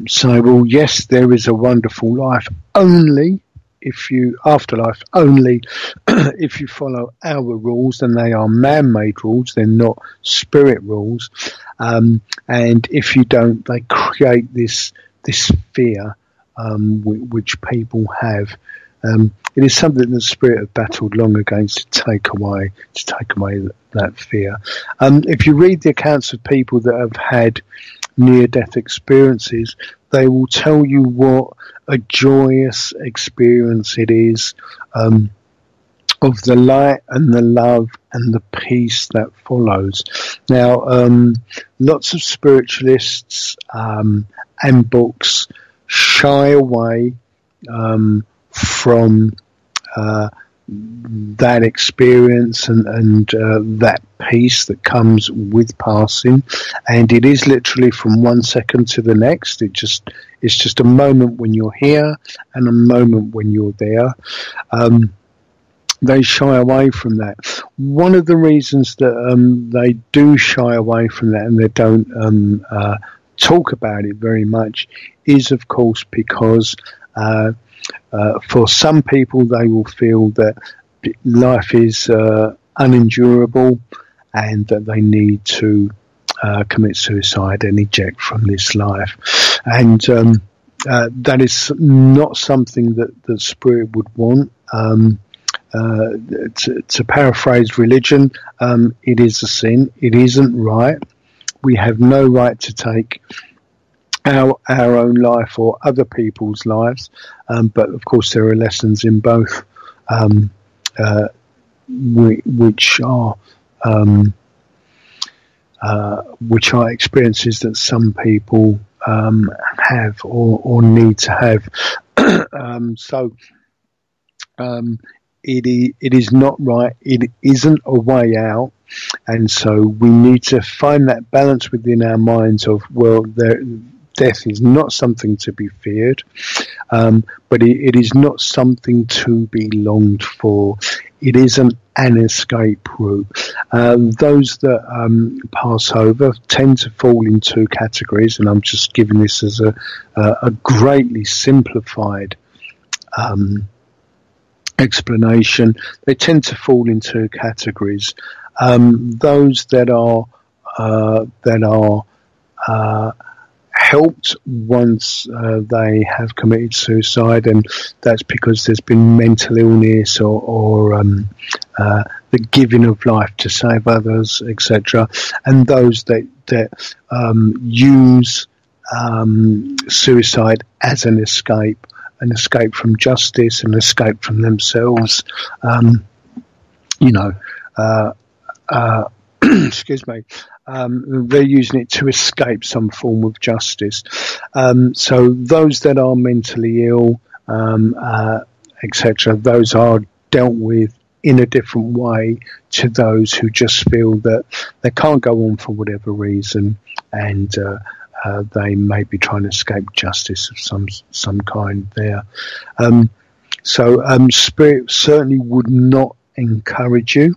say, well, yes, there is a wonderful life only if you afterlife only if you follow our rules, and they are man-made rules, they're not spirit rules, and if you don't, they create this fear which people have. It is something that spirit have battled long against to take away that fear. If you read the accounts of people that have had near-death experiences, they will tell you what a joyous experience it is, of the light and the love and the peace that follows. Now, lots of spiritualists and books shy away from that experience and that peace that comes with passing, and it is literally from 1 second to the next. It's just a moment when you're here and a moment when you're there. They shy away from that. One of the reasons that they do shy away from that and they don't talk about it very much is, of course, because for some people they will feel that life is unendurable and that they need to commit suicide and eject from this life. And that is not something that Spirit would want. To paraphrase religion, it is a sin. It isn't right. We have no right to take our own life or other people's lives, but of course there are lessons in both, which are experiences that some people have or need to have. It is not right. It isn't a way out, and so we need to find that balance within our minds of, well, death is not something to be feared, but it is not something to be longed for. It isn't an escape route. Those that pass over tend to fall in two categories, and I'm just giving this as a greatly simplified explanation. They tend to fall in two categories. Those that are helped once they have committed suicide, and that's because there's been mental illness or the giving of life to save others, etc. And those that use suicide as an escape from justice, an escape from themselves, excuse me, they're using it to escape some form of justice. So those that are mentally ill, etc., those are dealt with in a different way to those who just feel that they can't go on for whatever reason, and they may be trying to escape justice of some kind there. So Spirit certainly would not encourage you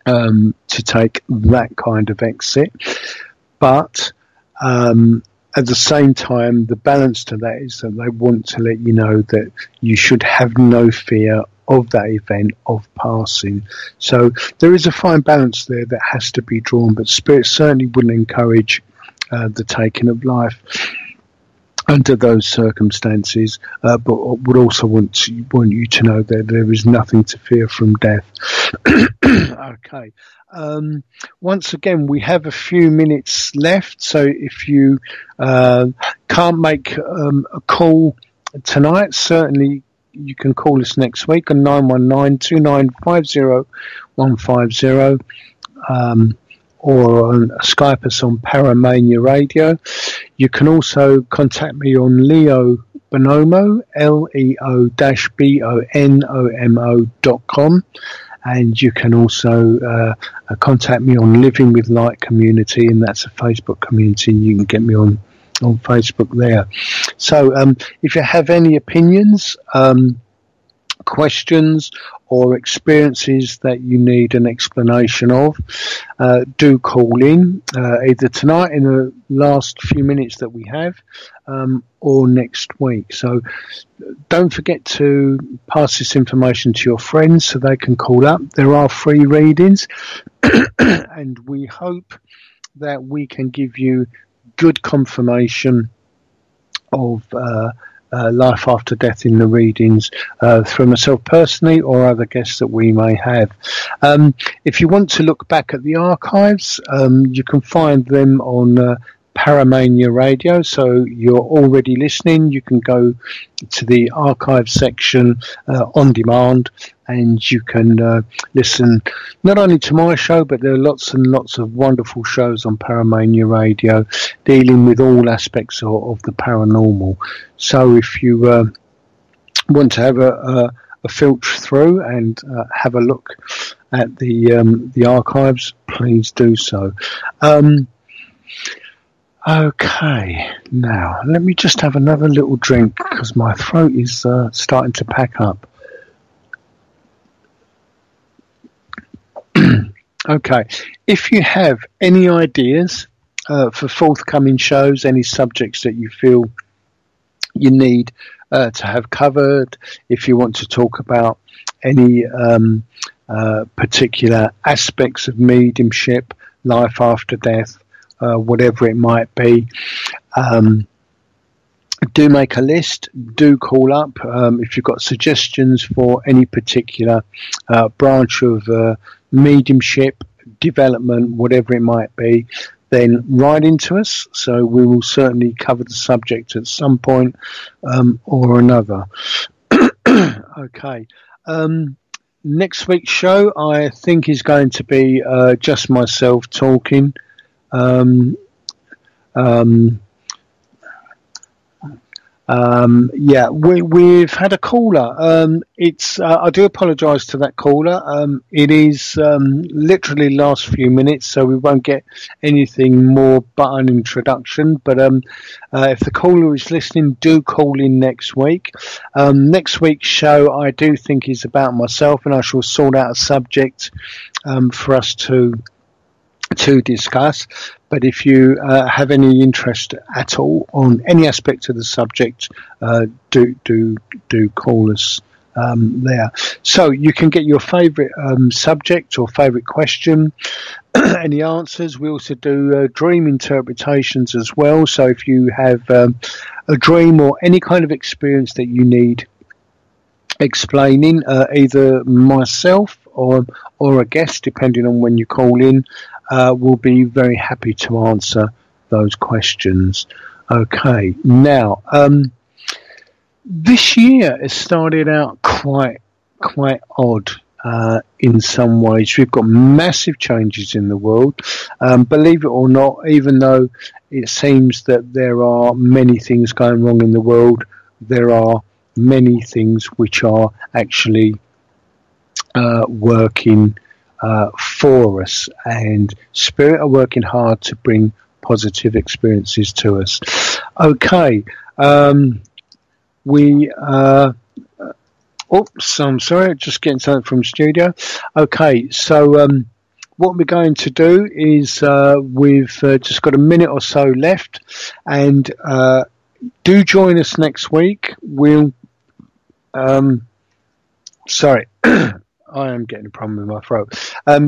to take that kind of exit, but at the same time, the balance to that is that they want to let you know that you should have no fear of that event of passing. So there is a fine balance there that has to be drawn, but Spirit certainly wouldn't encourage the taking of life under those circumstances, but would also want you to know that there is nothing to fear from death. Okay. Once again, we have a few minutes left, so if you can't make a call tonight, certainly you can call us next week on 919-2950-150, or Skype us on Paramania Radio. You can also contact me on Leo Bonomo, LEO-BONOMO.com, and you can also contact me on Living with Light Community, and that's a Facebook community. You can get me on Facebook there. So if you have any opinions, questions, or experiences that you need an explanation of, do call in either tonight in the last few minutes that we have, or next week. So don't forget to pass this information to your friends so they can call up. There are free readings and we hope that we can give you good confirmation of life after death in the readings through myself personally or other guests that we may have. If you want to look back at the archives, you can find them on Paramania Radio. So you're already listening, you can go to the archive section on demand, and you can listen not only to my show, but there are lots and lots of wonderful shows on Paramania Radio dealing with all aspects of the paranormal. So if you want to have a filter through and have a look at the archives, please do so. Okay, now let me just have another little drink because my throat is starting to pack up. Okay, if you have any ideas for forthcoming shows, any subjects that you feel you need to have covered, if you want to talk about any particular aspects of mediumship, life after death, whatever it might be, do make a list, do call up. If you've got suggestions for any particular branch of mediumship, development, whatever it might be, then write into us. So we will certainly cover the subject at some point or another. Okay. Next week's show, I think, is going to be just myself talking. We've had a caller. I do apologise to that caller. It is literally last few minutes, so we won't get anything more but an introduction. But if the caller is listening, do call in next week. Next week's show, I do think, is about myself, and I shall sort out a subject for us to discuss. But if you have any interest at all on any aspect of the subject, do call us there. So you can get your favourite subject or favourite question any answers. We also do dream interpretations as well. So if you have a dream or any kind of experience that you need explaining, either myself or a guest, depending on when you call in, we'll be very happy to answer those questions. Okay, now this year has started out quite odd in some ways. We've got massive changes in the world. Believe it or not, even though it seems that there are many things going wrong in the world, there are many things which are actually working for us, and Spirit are working hard to bring positive experiences to us. Okay, oops, I'm sorry, just getting something from studio. Okay, so what we're going to do is we've just got a minute or so left, and do join us next week. We'll sorry, I am getting a problem with my throat.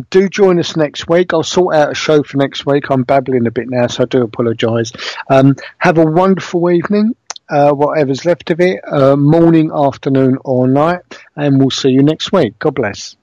Do join us next week. I'll sort out a show for next week. I'm babbling a bit now, so I do apologise. Have a wonderful evening, whatever's left of it, morning, afternoon or night, and we'll see you next week. God bless.